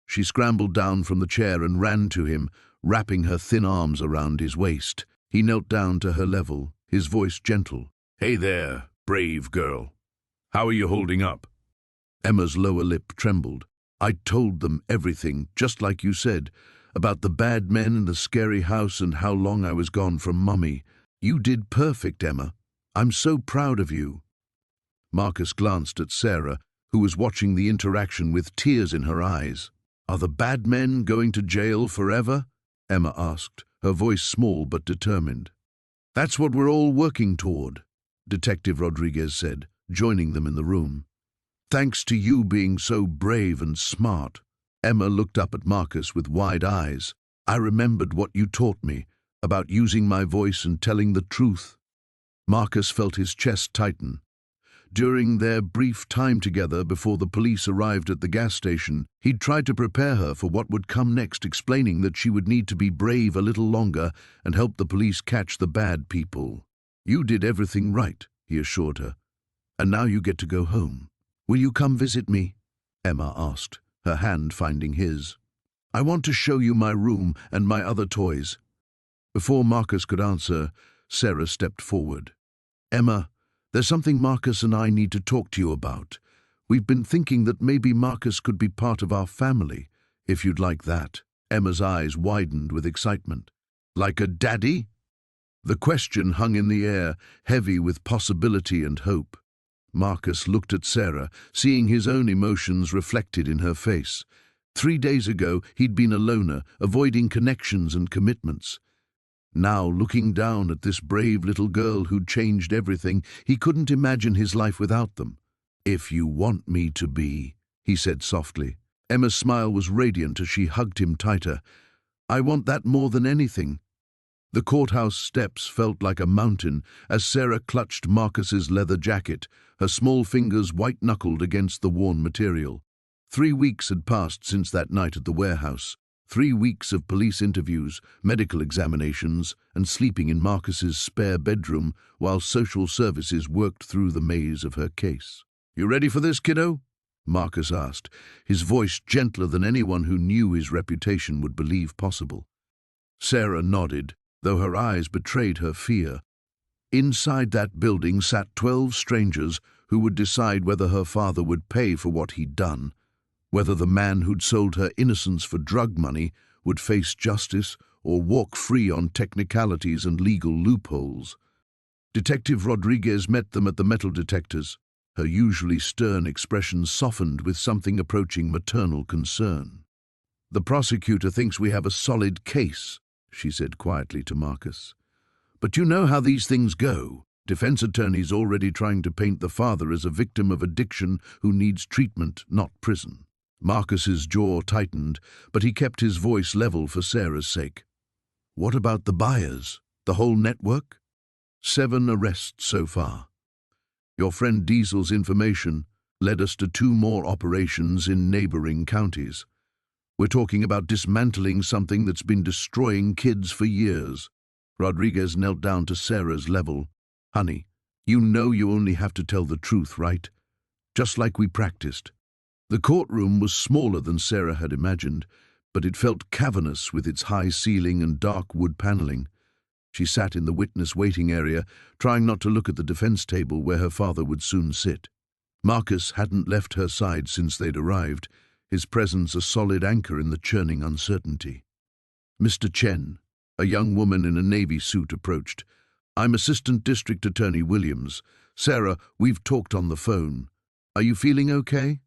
She scrambled down from the chair and ran to him, wrapping her thin arms around his waist. He knelt down to her level, his voice gentle. Hey there, brave girl. How are you holding up? Emma's lower lip trembled. I told them everything, just like you said, about the bad men in the scary house and how long I was gone from Mummy. You did perfect, Emma. I'm so proud of you. Marcus glanced at Sarah, who was watching the interaction with tears in her eyes. Are the bad men going to jail forever? Emma asked, her voice small but determined. That's what we're all working toward, Detective Rodriguez said, joining them in the room. Thanks to you being so brave and smart. Emma looked up at Marcus with wide eyes. I remembered what you taught me, about using my voice and telling the truth. Marcus felt his chest tighten. During their brief time together before the police arrived at the gas station, he'd tried to prepare her for what would come next, explaining that she would need to be brave a little longer and help the police catch the bad people. You did everything right, he assured her. And now you get to go home. Will you come visit me? Emma asked, her hand finding his. I want to show you my room and my other toys. Before Marcus could answer, Sarah stepped forward. "Emma, there's something Marcus and I need to talk to you about. We've been thinking that maybe Marcus could be part of our family, if you'd like that." Emma's eyes widened with excitement. "Like a daddy?" The question hung in the air, heavy with possibility and hope. Marcus looked at Sarah, seeing his own emotions reflected in her face. 3 days ago, he'd been a loner, avoiding connections and commitments. Now, looking down at this brave little girl who'd changed everything, he couldn't imagine his life without them. "If you want me to be," he said softly. Emma's smile was radiant as she hugged him tighter. "I want that more than anything." The courthouse steps felt like a mountain as Sarah clutched Marcus's leather jacket, her small fingers white-knuckled against the worn material. 3 weeks had passed since that night at the warehouse. 3 weeks of police interviews, medical examinations, and sleeping in Marcus's spare bedroom while social services worked through the maze of her case. "You ready for this, kiddo?" Marcus asked, his voice gentler than anyone who knew his reputation would believe possible. Sarah nodded, though her eyes betrayed her fear. Inside that building sat 12 strangers who would decide whether her father would pay for what he'd done, whether the man who'd sold her innocence for drug money would face justice or walk free on technicalities and legal loopholes. Detective Rodriguez met them at the metal detectors, her usually stern expression softened with something approaching maternal concern. "The prosecutor thinks we have a solid case," she said quietly to Marcus. "But you know how these things go. Defense attorneys already trying to paint the father as a victim of addiction who needs treatment, not prison." Marcus's jaw tightened, but he kept his voice level for Sarah's sake. "What about the buyers? The whole network?" 7 arrests so far. Your friend Diesel's information led us to 2 more operations in neighboring counties. We're talking about dismantling something that's been destroying kids for years. Rodriguez knelt down to Sarah's level. "Honey, you know you only have to tell the truth, right? Just like we practiced." The courtroom was smaller than Sarah had imagined, but it felt cavernous with its high ceiling and dark wood paneling. She sat in the witness waiting area, trying not to look at the defense table where her father would soon sit. Marcus hadn't left her side since they'd arrived, his presence a solid anchor in the churning uncertainty. Mr. Chen, a young woman in a navy suit, approached. "I'm Assistant District Attorney Williams. Sarah, we've talked on the phone. Are you feeling okay?"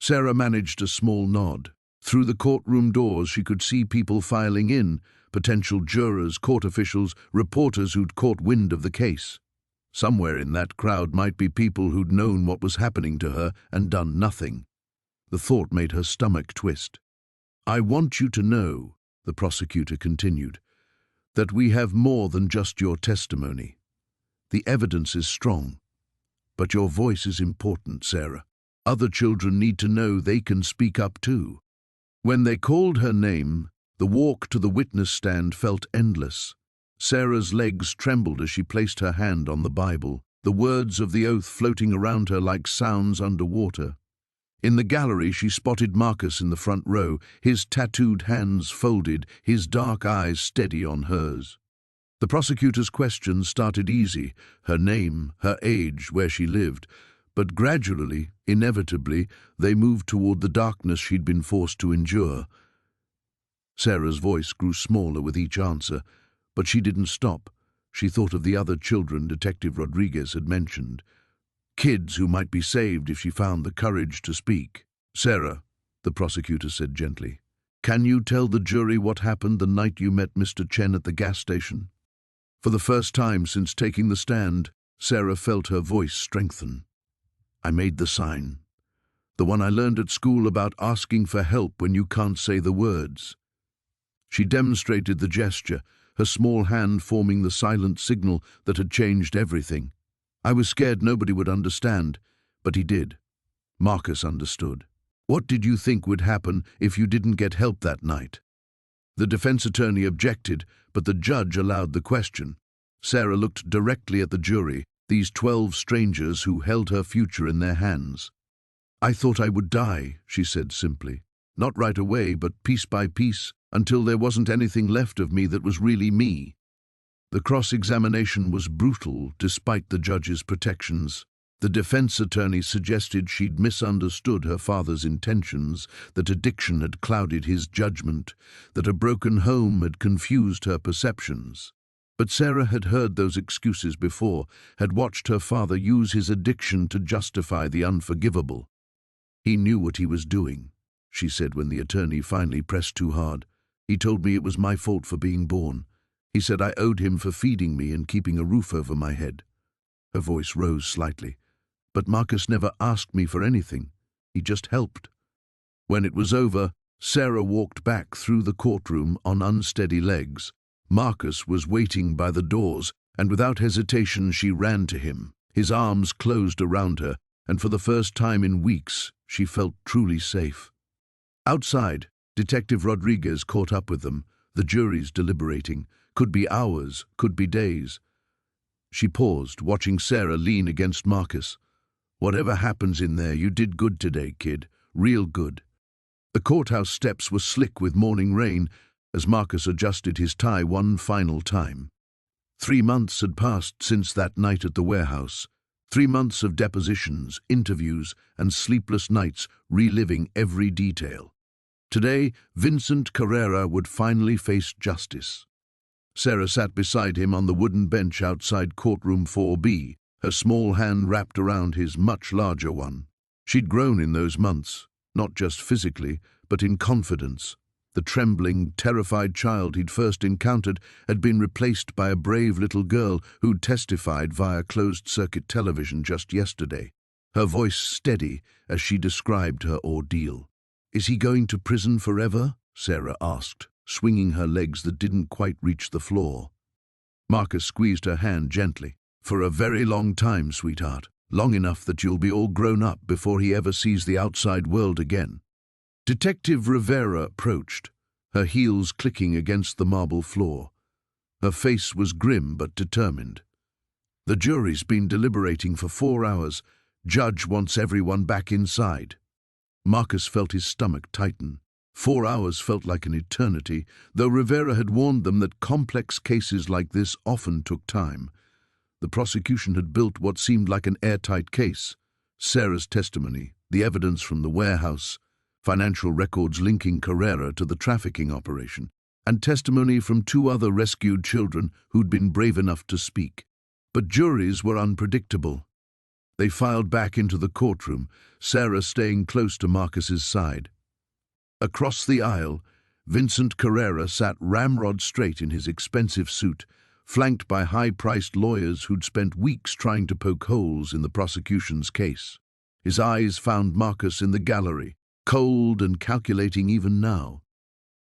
Sarah managed a small nod. Through the courtroom doors she could see people filing in, potential jurors, court officials, reporters who'd caught wind of the case. Somewhere in that crowd might be people who'd known what was happening to her and done nothing. The thought made her stomach twist. "I want you to know," the prosecutor continued, "that we have more than just your testimony. The evidence is strong, but your voice is important, Sarah. Other children need to know they can speak up too." When they called her name, the walk to the witness stand felt endless. Sarah's legs trembled as she placed her hand on the Bible, the words of the oath floating around her like sounds underwater. In the gallery she spotted Marcus in the front row, his tattooed hands folded, his dark eyes steady on hers. The prosecutor's questions started easy, her name, her age, where she lived, but gradually, inevitably, they moved toward the darkness she'd been forced to endure. Sarah's voice grew smaller with each answer, but she didn't stop. She thought of the other children Detective Rodriguez had mentioned. Kids who might be saved if she found the courage to speak. "Sarah," the prosecutor said gently, "can you tell the jury what happened the night you met Mr. Chen at the gas station?" For the first time since taking the stand, Sarah felt her voice strengthen. "I made the sign. The one I learned at school about asking for help when you can't say the words." She demonstrated the gesture, her small hand forming the silent signal that had changed everything. "I was scared nobody would understand, but he did. Marcus understood." "What did you think would happen if you didn't get help that night?" The defense attorney objected, but the judge allowed the question. Sarah looked directly at the jury, these 12 strangers who held her future in their hands. "I thought I would die," she said simply. "Not right away, but piece by piece, until there wasn't anything left of me that was really me. The cross-examination was brutal despite the judge's protections. The defense attorney suggested she'd misunderstood her father's intentions, that addiction had clouded his judgment, that a broken home had confused her perceptions. But Sarah had heard those excuses before, had watched her father use his addiction to justify the unforgivable. "He knew what he was doing," she said when the attorney finally pressed too hard. "He told me it was my fault for being born. He said I owed him for feeding me and keeping a roof over my head." Her voice rose slightly. "But Marcus never asked me for anything. He just helped." When it was over, Sarah walked back through the courtroom on unsteady legs. Marcus was waiting by the doors, and without hesitation she ran to him. His arms closed around her, and for the first time in weeks, she felt truly safe. Outside, Detective Rodriguez caught up with them. The jury's deliberating. Could be hours, could be days. She paused, watching Sarah lean against Marcus. "Whatever happens in there, you did good today, kid. Real good." The courthouse steps were slick with morning rain as Marcus adjusted his tie one final time. 3 months had passed since that night at the warehouse. 3 months of depositions, interviews, and sleepless nights reliving every detail. Today, Vincent Carrera would finally face justice. Sarah sat beside him on the wooden bench outside courtroom 4B, her small hand wrapped around his much larger one. She'd grown in those months, not just physically, but in confidence. The trembling, terrified child he'd first encountered had been replaced by a brave little girl who'd testified via closed-circuit television just yesterday, her voice steady as she described her ordeal. "Is he going to prison forever?" Sarah asked, swinging her legs that didn't quite reach the floor. Marcus squeezed her hand gently. "For a very long time, sweetheart. Long enough that you'll be all grown up before he ever sees the outside world again." Detective Rivera approached, her heels clicking against the marble floor. Her face was grim but determined. "The jury's been deliberating for 4 hours. Judge wants everyone back inside." Marcus felt his stomach tighten. 4 hours felt like an eternity, though Rivera had warned them that complex cases like this often took time. The prosecution had built what seemed like an airtight case. Sarah's testimony, the evidence from the warehouse, financial records linking Carrera to the trafficking operation, and testimony from 2 other rescued children who'd been brave enough to speak. But juries were unpredictable. They filed back into the courtroom, Sarah staying close to Marcus's side. Across the aisle, Vincent Carrera sat ramrod straight in his expensive suit, flanked by high-priced lawyers who'd spent weeks trying to poke holes in the prosecution's case. His eyes found Marcus in the gallery, cold and calculating even now.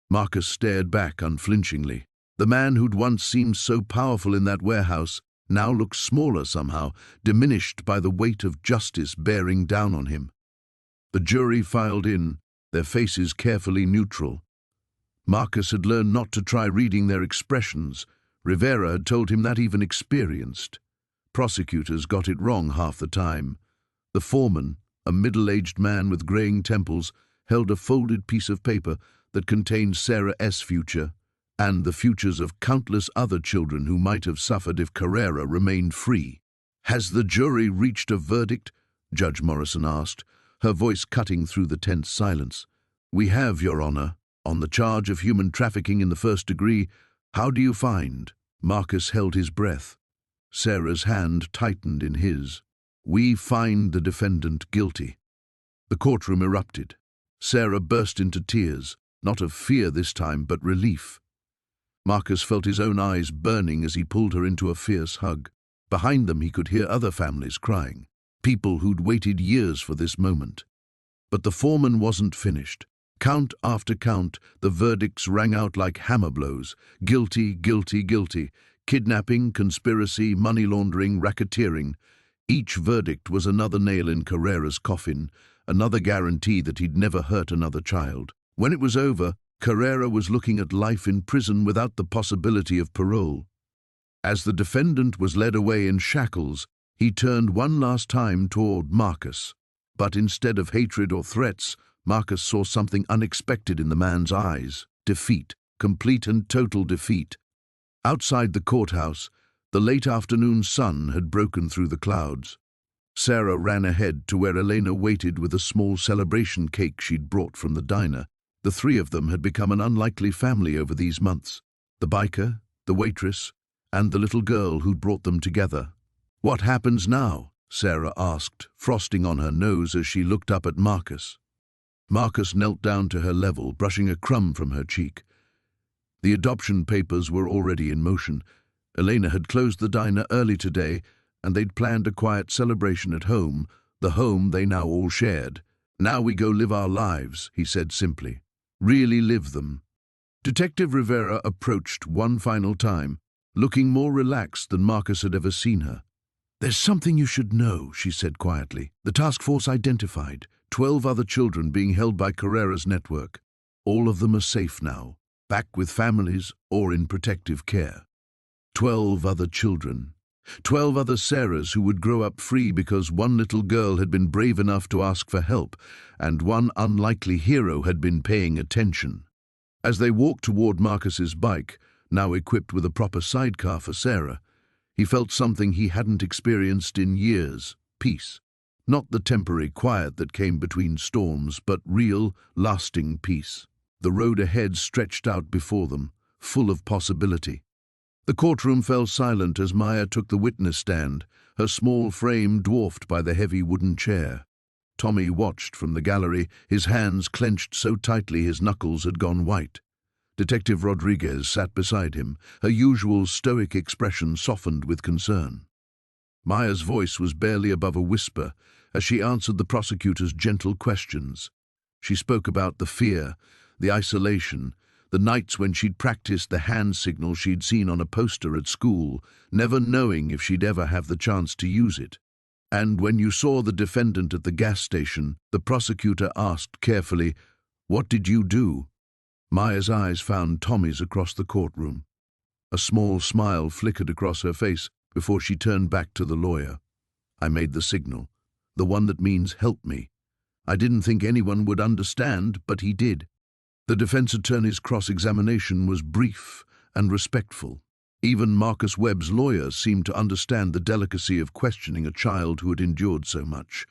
Marcus stared back unflinchingly. The man who'd once seemed so powerful in that warehouse now looked smaller somehow, diminished by the weight of justice bearing down on him. The jury filed in, their faces carefully neutral. Marcus had learned not to try reading their expressions. Rivera had told him that even experienced. Prosecutors got it wrong half the time. The foreman, a middle-aged man with graying temples, held a folded piece of paper that contained Sarah's future and the futures of countless other children who might have suffered if Carrera remained free. "Has the jury reached a verdict?" Judge Morrison asked, her voice cutting through the tense silence. "We have, Your Honor. On the charge of human trafficking in the 1st degree, how do you find?" Marcus held his breath. Sarah's hand tightened in his. "We find the defendant guilty." The courtroom erupted. Sarah burst into tears, not of fear this time, but relief. Marcus felt his own eyes burning as he pulled her into a fierce hug. Behind them he could hear other families crying, people who'd waited years for this moment. But the foreman wasn't finished. Count after count, the verdicts rang out like hammer blows. Guilty, guilty, guilty. Kidnapping, conspiracy, money laundering, racketeering. Each verdict was another nail in Carrera's coffin, another guarantee that he'd never hurt another child. When it was over, Carrera was looking at life in prison without the possibility of parole. As the defendant was led away in shackles, he turned one last time toward Marcus. But instead of hatred or threats, Marcus saw something unexpected in the man's eyes. defeat, complete and total defeat. Outside the courthouse, the late afternoon sun had broken through the clouds. Sarah ran ahead to where Elena waited with a small celebration cake she'd brought from the diner. The three of them had become an unlikely family over these months. The biker, the waitress, and the little girl who'd brought them together. "What happens now?" Sarah asked, frosting on her nose as she looked up at Marcus. Marcus knelt down to her level, brushing a crumb from her cheek. The adoption papers were already in motion. Elena had closed the diner early today, and they'd planned a quiet celebration at home, the home they now all shared. "Now we go live our lives," he said simply. "Really live them." Detective Rivera approached one final time, looking more relaxed than Marcus had ever seen her. "There's something you should know," she said quietly. "The task force identified 12 other children being held by Carrera's network. All of them are safe now, back with families or in protective care. 12 other children. 12 other Sarahs who would grow up free because one little girl had been brave enough to ask for help, and one unlikely hero had been paying attention." As they walked toward Marcus's bike, now equipped with a proper sidecar for Sarah, he felt something he hadn't experienced in years: peace. Not the temporary quiet that came between storms, but real, lasting peace. The road ahead stretched out before them, full of possibility. The courtroom fell silent as Maya took the witness stand, her small frame dwarfed by the heavy wooden chair. Tommy watched from the gallery, his hands clenched so tightly his knuckles had gone white. Detective Rodriguez sat beside him, her usual stoic expression softened with concern. Maya's voice was barely above a whisper as she answered the prosecutor's gentle questions. She spoke about the fear, the isolation, the nights when she'd practiced the hand signal she'd seen on a poster at school, never knowing if she'd ever have the chance to use it. "And when you saw the defendant at the gas station," the prosecutor asked carefully, "what did you do?" Maya's eyes found Tommy's across the courtroom. A small smile flickered across her face before she turned back to the lawyer. "I made the signal, the one that means help me. I didn't think anyone would understand, but he did." The defense attorney's cross-examination was brief and respectful. Even Marcus Webb's lawyer seemed to understand the delicacy of questioning a child who had endured so much.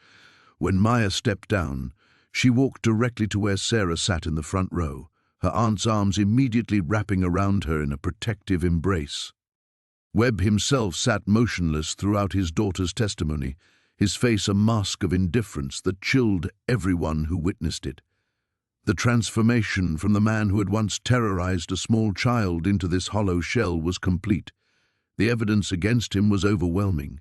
When Maya stepped down, she walked directly to where Sarah sat in the front row, her aunt's arms immediately wrapping around her in a protective embrace. Webb himself sat motionless throughout his daughter's testimony, his face a mask of indifference that chilled everyone who witnessed it. The transformation from the man who had once terrorized a small child into this hollow shell was complete. The evidence against him was overwhelming.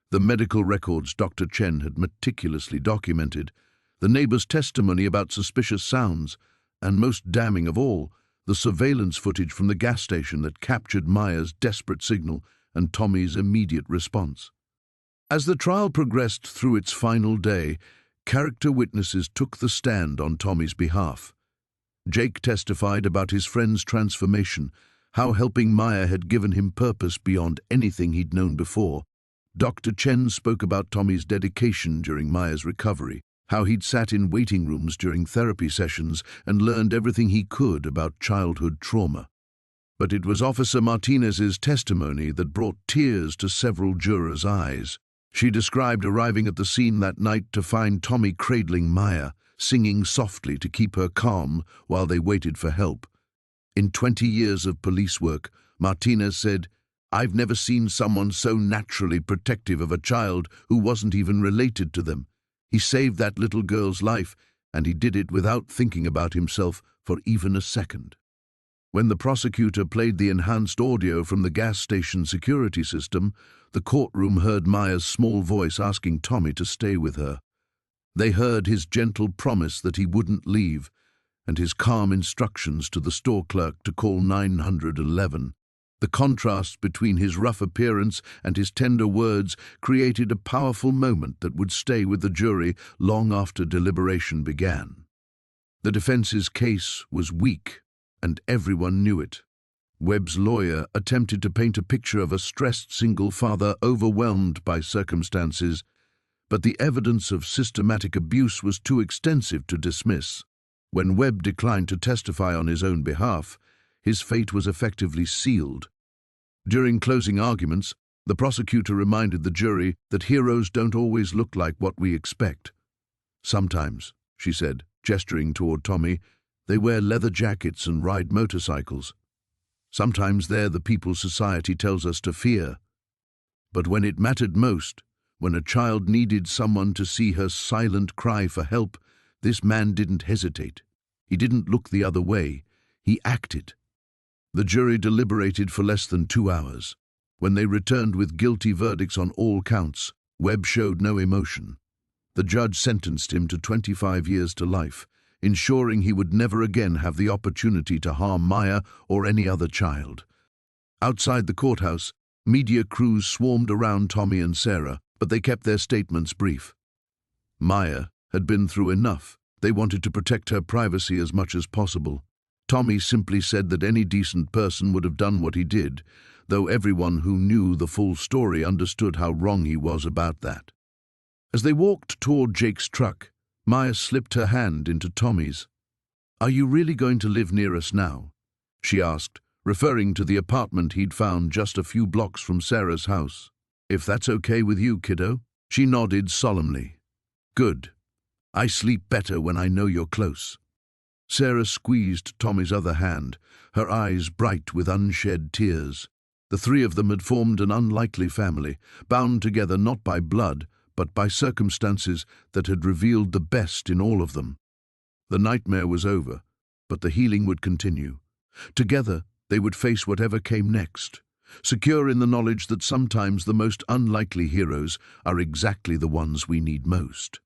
The medical records Dr. Chen had meticulously documented, the neighbor's testimony about suspicious sounds, and most damning of all, the surveillance footage from the gas station that captured Maya's desperate signal and Tommy's immediate response. As the trial progressed through its final day, character witnesses took the stand on Tommy's behalf. Jake testified about his friend's transformation, how helping Maya had given him purpose beyond anything he'd known before. Dr. Chen spoke about Tommy's dedication during Maya's recovery, how he'd sat in waiting rooms during therapy sessions and learned everything he could about childhood trauma. But it was Officer Martinez's testimony that brought tears to several jurors' eyes. She described arriving at the scene that night to find Tommy cradling Maya, singing softly to keep her calm while they waited for help. In 20 years of police work, Martinez said, "I've never seen someone so naturally protective of a child who wasn't even related to them. He saved that little girl's life, and he did it without thinking about himself for even a second." When the prosecutor played the enhanced audio from the gas station security system, the courtroom heard Maya's small voice asking Tommy to stay with her. They heard his gentle promise that he wouldn't leave, and his calm instructions to the store clerk to call 911. The contrast between his rough appearance and his tender words created a powerful moment that would stay with the jury long after deliberation began. The defense's case was weak, and everyone knew it. Webb's lawyer attempted to paint a picture of a stressed single father overwhelmed by circumstances, but the evidence of systematic abuse was too extensive to dismiss. When Webb declined to testify on his own behalf, his fate was effectively sealed. During closing arguments, the prosecutor reminded the jury that heroes don't always look like what we expect. Sometimes, she said, gesturing toward Tommy, they wear leather jackets and ride motorcycles. Sometimes they're the people society tells us to fear. But when it mattered most, when a child needed someone to see her silent cry for help, this man didn't hesitate. He didn't look the other way. He acted. The jury deliberated for less than 2 hours. When they returned with guilty verdicts on all counts, Webb showed no emotion. The judge sentenced him to 25 years to life, ensuring he would never again have the opportunity to harm Maya or any other child. Outside the courthouse, media crews swarmed around Tommy and Sarah, but they kept their statements brief. Maya had been through enough. They wanted to protect her privacy as much as possible. Tommy simply said that any decent person would have done what he did, though everyone who knew the full story understood how wrong he was about that. As they walked toward Jake's truck, Maya slipped her hand into Tommy's. "Are you really going to live near us now?" she asked, referring to the apartment he'd found just a few blocks from Sarah's house. "If that's okay with you, kiddo." She nodded solemnly. "Good. I sleep better when I know you're close." Sarah squeezed Tommy's other hand, her eyes bright with unshed tears. The three of them had formed an unlikely family, bound together not by blood, but by circumstances that had revealed the best in all of them. The nightmare was over, but the healing would continue. Together, they would face whatever came next, secure in the knowledge that sometimes the most unlikely heroes are exactly the ones we need most.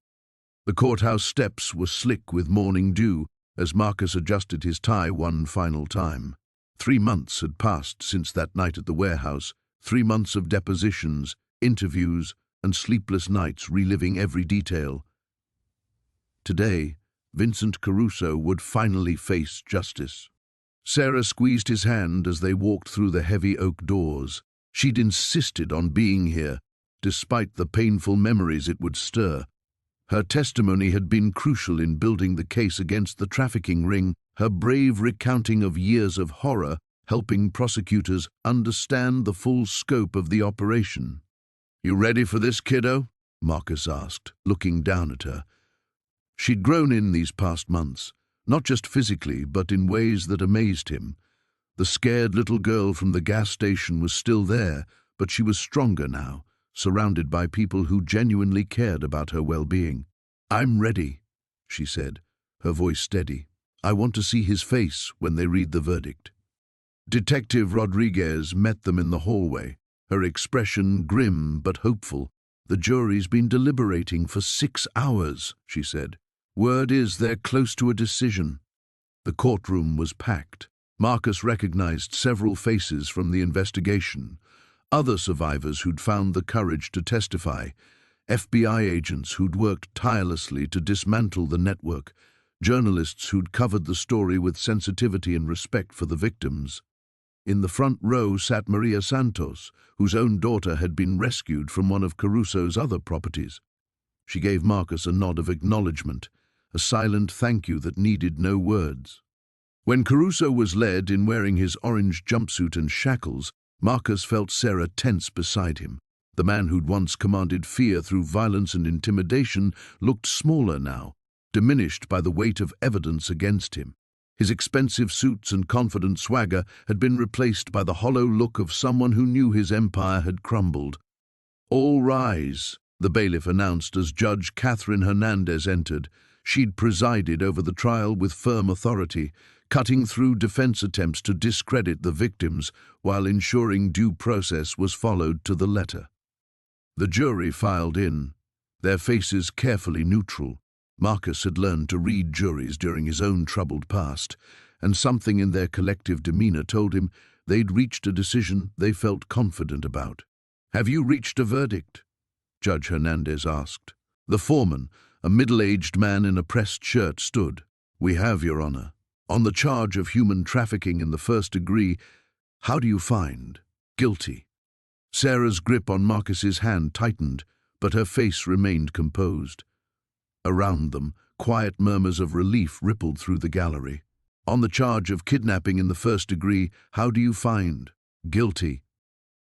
The courthouse steps were slick with morning dew as Marcus adjusted his tie one final time. 3 months had passed since that night at the warehouse, 3 months of depositions, interviews, and sleepless nights reliving every detail. Today, Vincent Caruso would finally face justice. Sarah squeezed his hand as they walked through the heavy oak doors. She'd insisted on being here, despite the painful memories it would stir. Her testimony had been crucial in building the case against the trafficking ring, her brave recounting of years of horror helping prosecutors understand the full scope of the operation. "You ready for this, kiddo?" Marcus asked, looking down at her. She'd grown in these past months, not just physically, but in ways that amazed him. The scared little girl from the gas station was still there, but she was stronger now, surrounded by people who genuinely cared about her well-being. "I'm ready," she said, her voice steady. "I want to see his face when they read the verdict." Detective Rodriguez met them in the hallway, her expression grim but hopeful. "The jury's been deliberating for 6 hours, she said. "Word is they're close to a decision." The courtroom was packed. Marcus recognized several faces from the investigation, other survivors who'd found the courage to testify, FBI agents who'd worked tirelessly to dismantle the network, journalists who'd covered the story with sensitivity and respect for the victims. In the front row sat Maria Santos, whose own daughter had been rescued from one of Caruso's other properties. She gave Marcus a nod of acknowledgement, a silent thank you that needed no words. When Caruso was led in wearing his orange jumpsuit and shackles, Marcus felt Sarah tense beside him. The man who'd once commanded fear through violence and intimidation looked smaller now, diminished by the weight of evidence against him. His expensive suits and confident swagger had been replaced by the hollow look of someone who knew his empire had crumbled. "All rise," the bailiff announced as Judge Catherine Hernandez entered. She'd presided over the trial with firm authority, cutting through defense attempts to discredit the victims while ensuring due process was followed to the letter. The jury filed in, their faces carefully neutral. Marcus had learned to read juries during his own troubled past, and something in their collective demeanor told him they'd reached a decision they felt confident about. "Have you reached a verdict?" Judge Hernandez asked. The foreman, a middle-aged man in a pressed shirt, stood. "We have, Your Honor. On the charge of human trafficking in the first degree, how do you find? Guilty." Sarah's grip on Marcus's hand tightened, but her face remained composed. Around them, quiet murmurs of relief rippled through the gallery. On the charge of kidnapping in the first degree, how do you find? Guilty.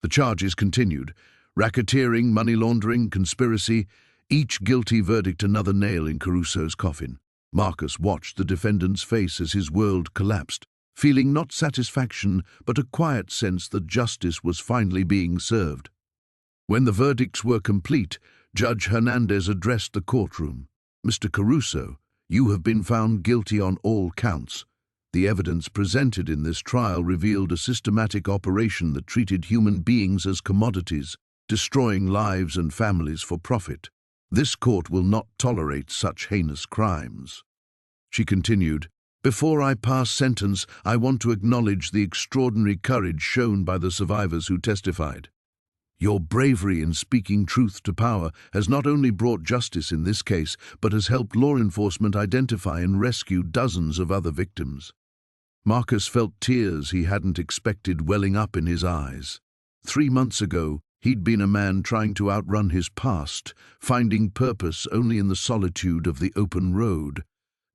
The charges continued. Racketeering, money laundering, conspiracy, each guilty verdict another nail in Caruso's coffin. Marcus watched the defendant's face as his world collapsed, feeling not satisfaction but a quiet sense that justice was finally being served. When the verdicts were complete, Judge Hernandez addressed the courtroom. Mr. Caruso, you have been found guilty on all counts. The evidence presented in this trial revealed a systematic operation that treated human beings as commodities, destroying lives and families for profit. This court will not tolerate such heinous crimes. She continued, before I pass sentence, I want to acknowledge the extraordinary courage shown by the survivors who testified. Your bravery in speaking truth to power has not only brought justice in this case, but has helped law enforcement identify and rescue dozens of other victims. Marcus felt tears he hadn't expected welling up in his eyes. 3 months ago, he'd been a man trying to outrun his past, finding purpose only in the solitude of the open road.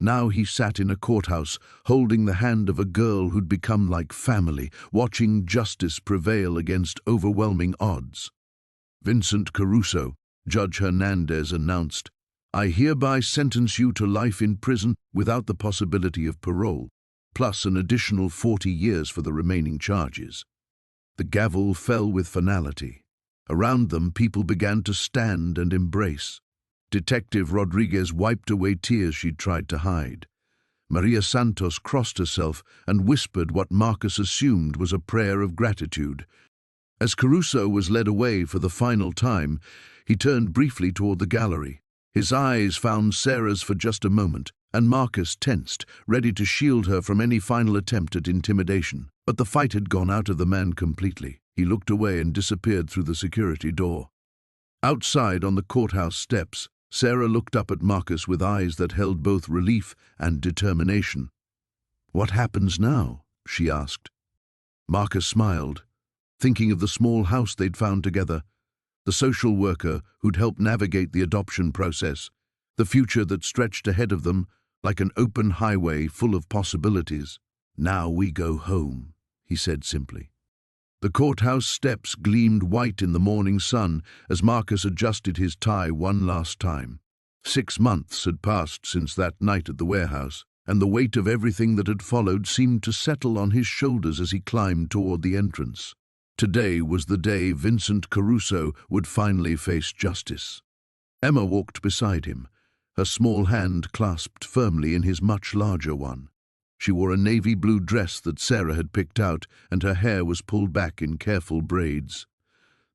Now he sat in a courthouse, holding the hand of a girl who'd become like family, watching justice prevail against overwhelming odds. Vincent Caruso, Judge Hernandez announced, I hereby sentence you to life in prison without the possibility of parole, plus an additional 40 years for the remaining charges. The gavel fell with finality. Around them, people began to stand and embrace. Detective Rodriguez wiped away tears she'd tried to hide. Maria Santos crossed herself and whispered what Marcus assumed was a prayer of gratitude. As Caruso was led away for the final time, he turned briefly toward the gallery. His eyes found Sarah's for just a moment, and Marcus tensed, ready to shield her from any final attempt at intimidation. But the fight had gone out of the man completely. He looked away and disappeared through the security door. Outside on the courthouse steps, Sarah looked up at Marcus with eyes that held both relief and determination. What happens now? She asked. Marcus smiled, thinking of the small house they'd found together, the social worker who'd helped navigate the adoption process, the future that stretched ahead of them like an open highway full of possibilities. Now we go home, he said simply. The courthouse steps gleamed white in the morning sun as Marcus adjusted his tie one last time. 6 months had passed since that night at the warehouse, and the weight of everything that had followed seemed to settle on his shoulders as he climbed toward the entrance. Today was the day Vincent Caruso would finally face justice. Emma walked beside him, her small hand clasped firmly in his much larger one. She wore a navy blue dress that Sarah had picked out, and her hair was pulled back in careful braids.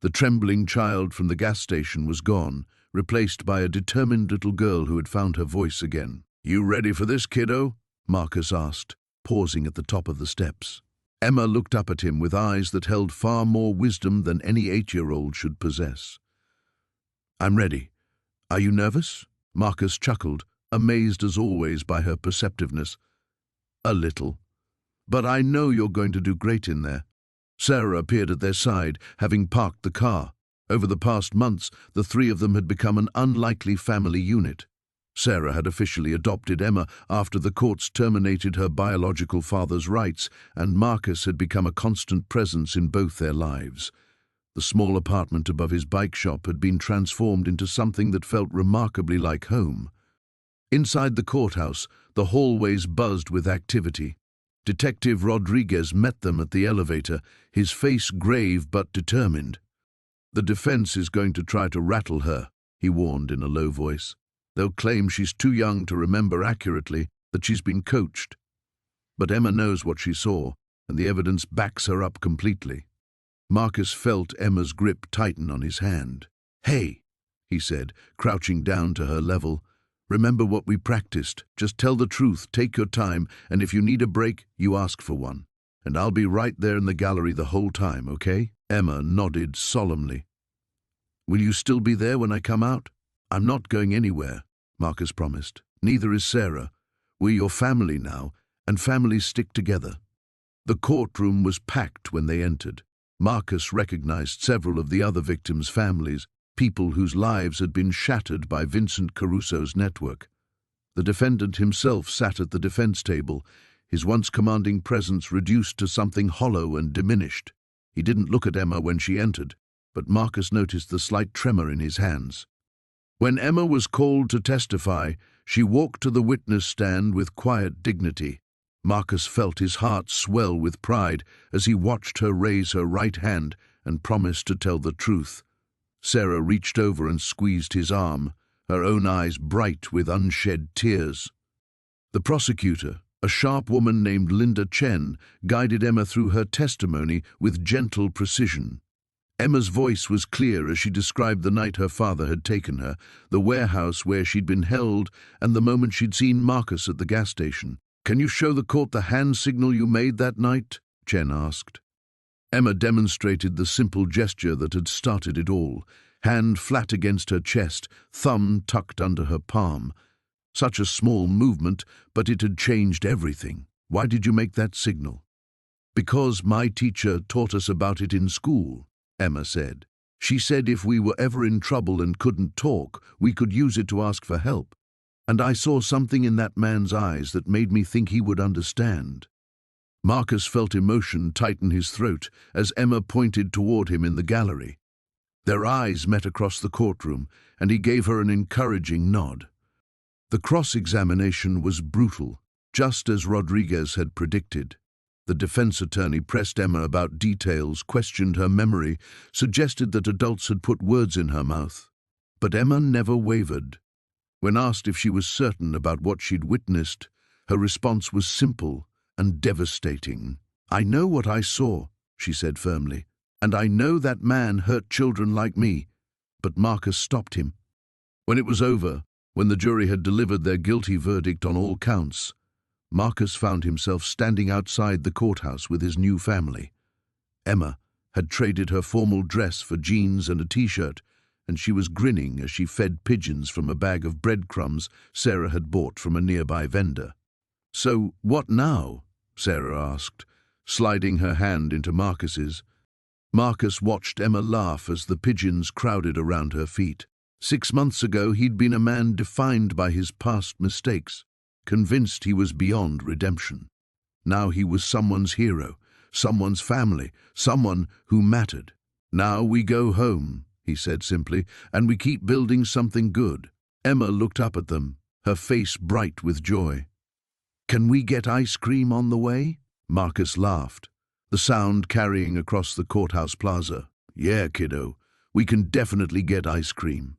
The trembling child from the gas station was gone, replaced by a determined little girl who had found her voice again. You ready for this, kiddo? Marcus asked, pausing at the top of the steps. Emma looked up at him with eyes that held far more wisdom than any 8-year-old should possess. I'm ready. Are you nervous? Marcus chuckled, amazed as always by her perceptiveness. A little. But I know you're going to do great in there. Sarah appeared at their side, having parked the car. Over the past months, the 3 of them had become an unlikely family unit. Sarah had officially adopted Emma after the courts terminated her biological father's rights, and Marcus had become a constant presence in both their lives. The small apartment above his bike shop had been transformed into something that felt remarkably like home. Inside the courthouse, the hallways buzzed with activity. Detective Rodriguez met them at the elevator, his face grave but determined. The defense is going to try to rattle her, he warned in a low voice. They'll claim she's too young to remember accurately, that she's been coached. But Emma knows what she saw, and the evidence backs her up completely. Marcus felt Emma's grip tighten on his hand. Hey, he said, crouching down to her level. Remember what we practiced. Just tell the truth, take your time, and if you need a break, you ask for one. And I'll be right there in the gallery the whole time, okay? Emma nodded solemnly. Will you still be there when I come out? I'm not going anywhere, Marcus promised. Neither is Sarah. We're your family now, and families stick together. The courtroom was packed when they entered. Marcus recognized several of the other victims' families, people whose lives had been shattered by Vincent Caruso's network. The defendant himself sat at the defense table, his once commanding presence reduced to something hollow and diminished. He didn't look at Emma when she entered, but Marcus noticed the slight tremor in his hands. When Emma was called to testify, she walked to the witness stand with quiet dignity. Marcus felt his heart swell with pride as he watched her raise her right hand and promise to tell the truth. Sarah reached over and squeezed his arm, her own eyes bright with unshed tears. The prosecutor, a sharp woman named Linda Chen, guided Emma through her testimony with gentle precision. Emma's voice was clear as she described the night her father had taken her, the warehouse where she'd been held, and the moment she'd seen Marcus at the gas station. "Can you show the court the hand signal you made that night?" Chen asked. Emma demonstrated the simple gesture that had started it all, hand flat against her chest, thumb tucked under her palm. Such a small movement, but it had changed everything. "Why did you make that signal?" "Because my teacher taught us about it in school," Emma said. "She said if we were ever in trouble and couldn't talk, we could use it to ask for help. And I saw something in that man's eyes that made me think he would understand." Marcus felt emotion tighten his throat as Emma pointed toward him in the gallery. Their eyes met across the courtroom, and he gave her an encouraging nod. The cross-examination was brutal, just as Rodriguez had predicted. The defense attorney pressed Emma about details, questioned her memory, suggested that adults had put words in her mouth. But Emma never wavered. When asked if she was certain about what she'd witnessed, her response was simple and devastating. "I know what I saw," she said firmly, "and I know that man hurt children like me." But Marcus stopped him. When it was over, when the jury had delivered their guilty verdict on all counts, Marcus found himself standing outside the courthouse with his new family. Emma had traded her formal dress for jeans and a t-shirt, and she was grinning as she fed pigeons from a bag of breadcrumbs Sarah had bought from a nearby vendor. "So, what now?" Sarah asked, sliding her hand into Marcus's. Marcus watched Emma laugh as the pigeons crowded around her feet. 6 months ago, he'd been a man defined by his past mistakes, convinced he was beyond redemption. Now he was someone's hero, someone's family, someone who mattered. "Now we go home," he said simply, "and we keep building something good." Emma looked up at them, her face bright with joy. "Can we get ice cream on the way?" Marcus laughed, the sound carrying across the courthouse plaza. "Yeah, kiddo, we can definitely get ice cream."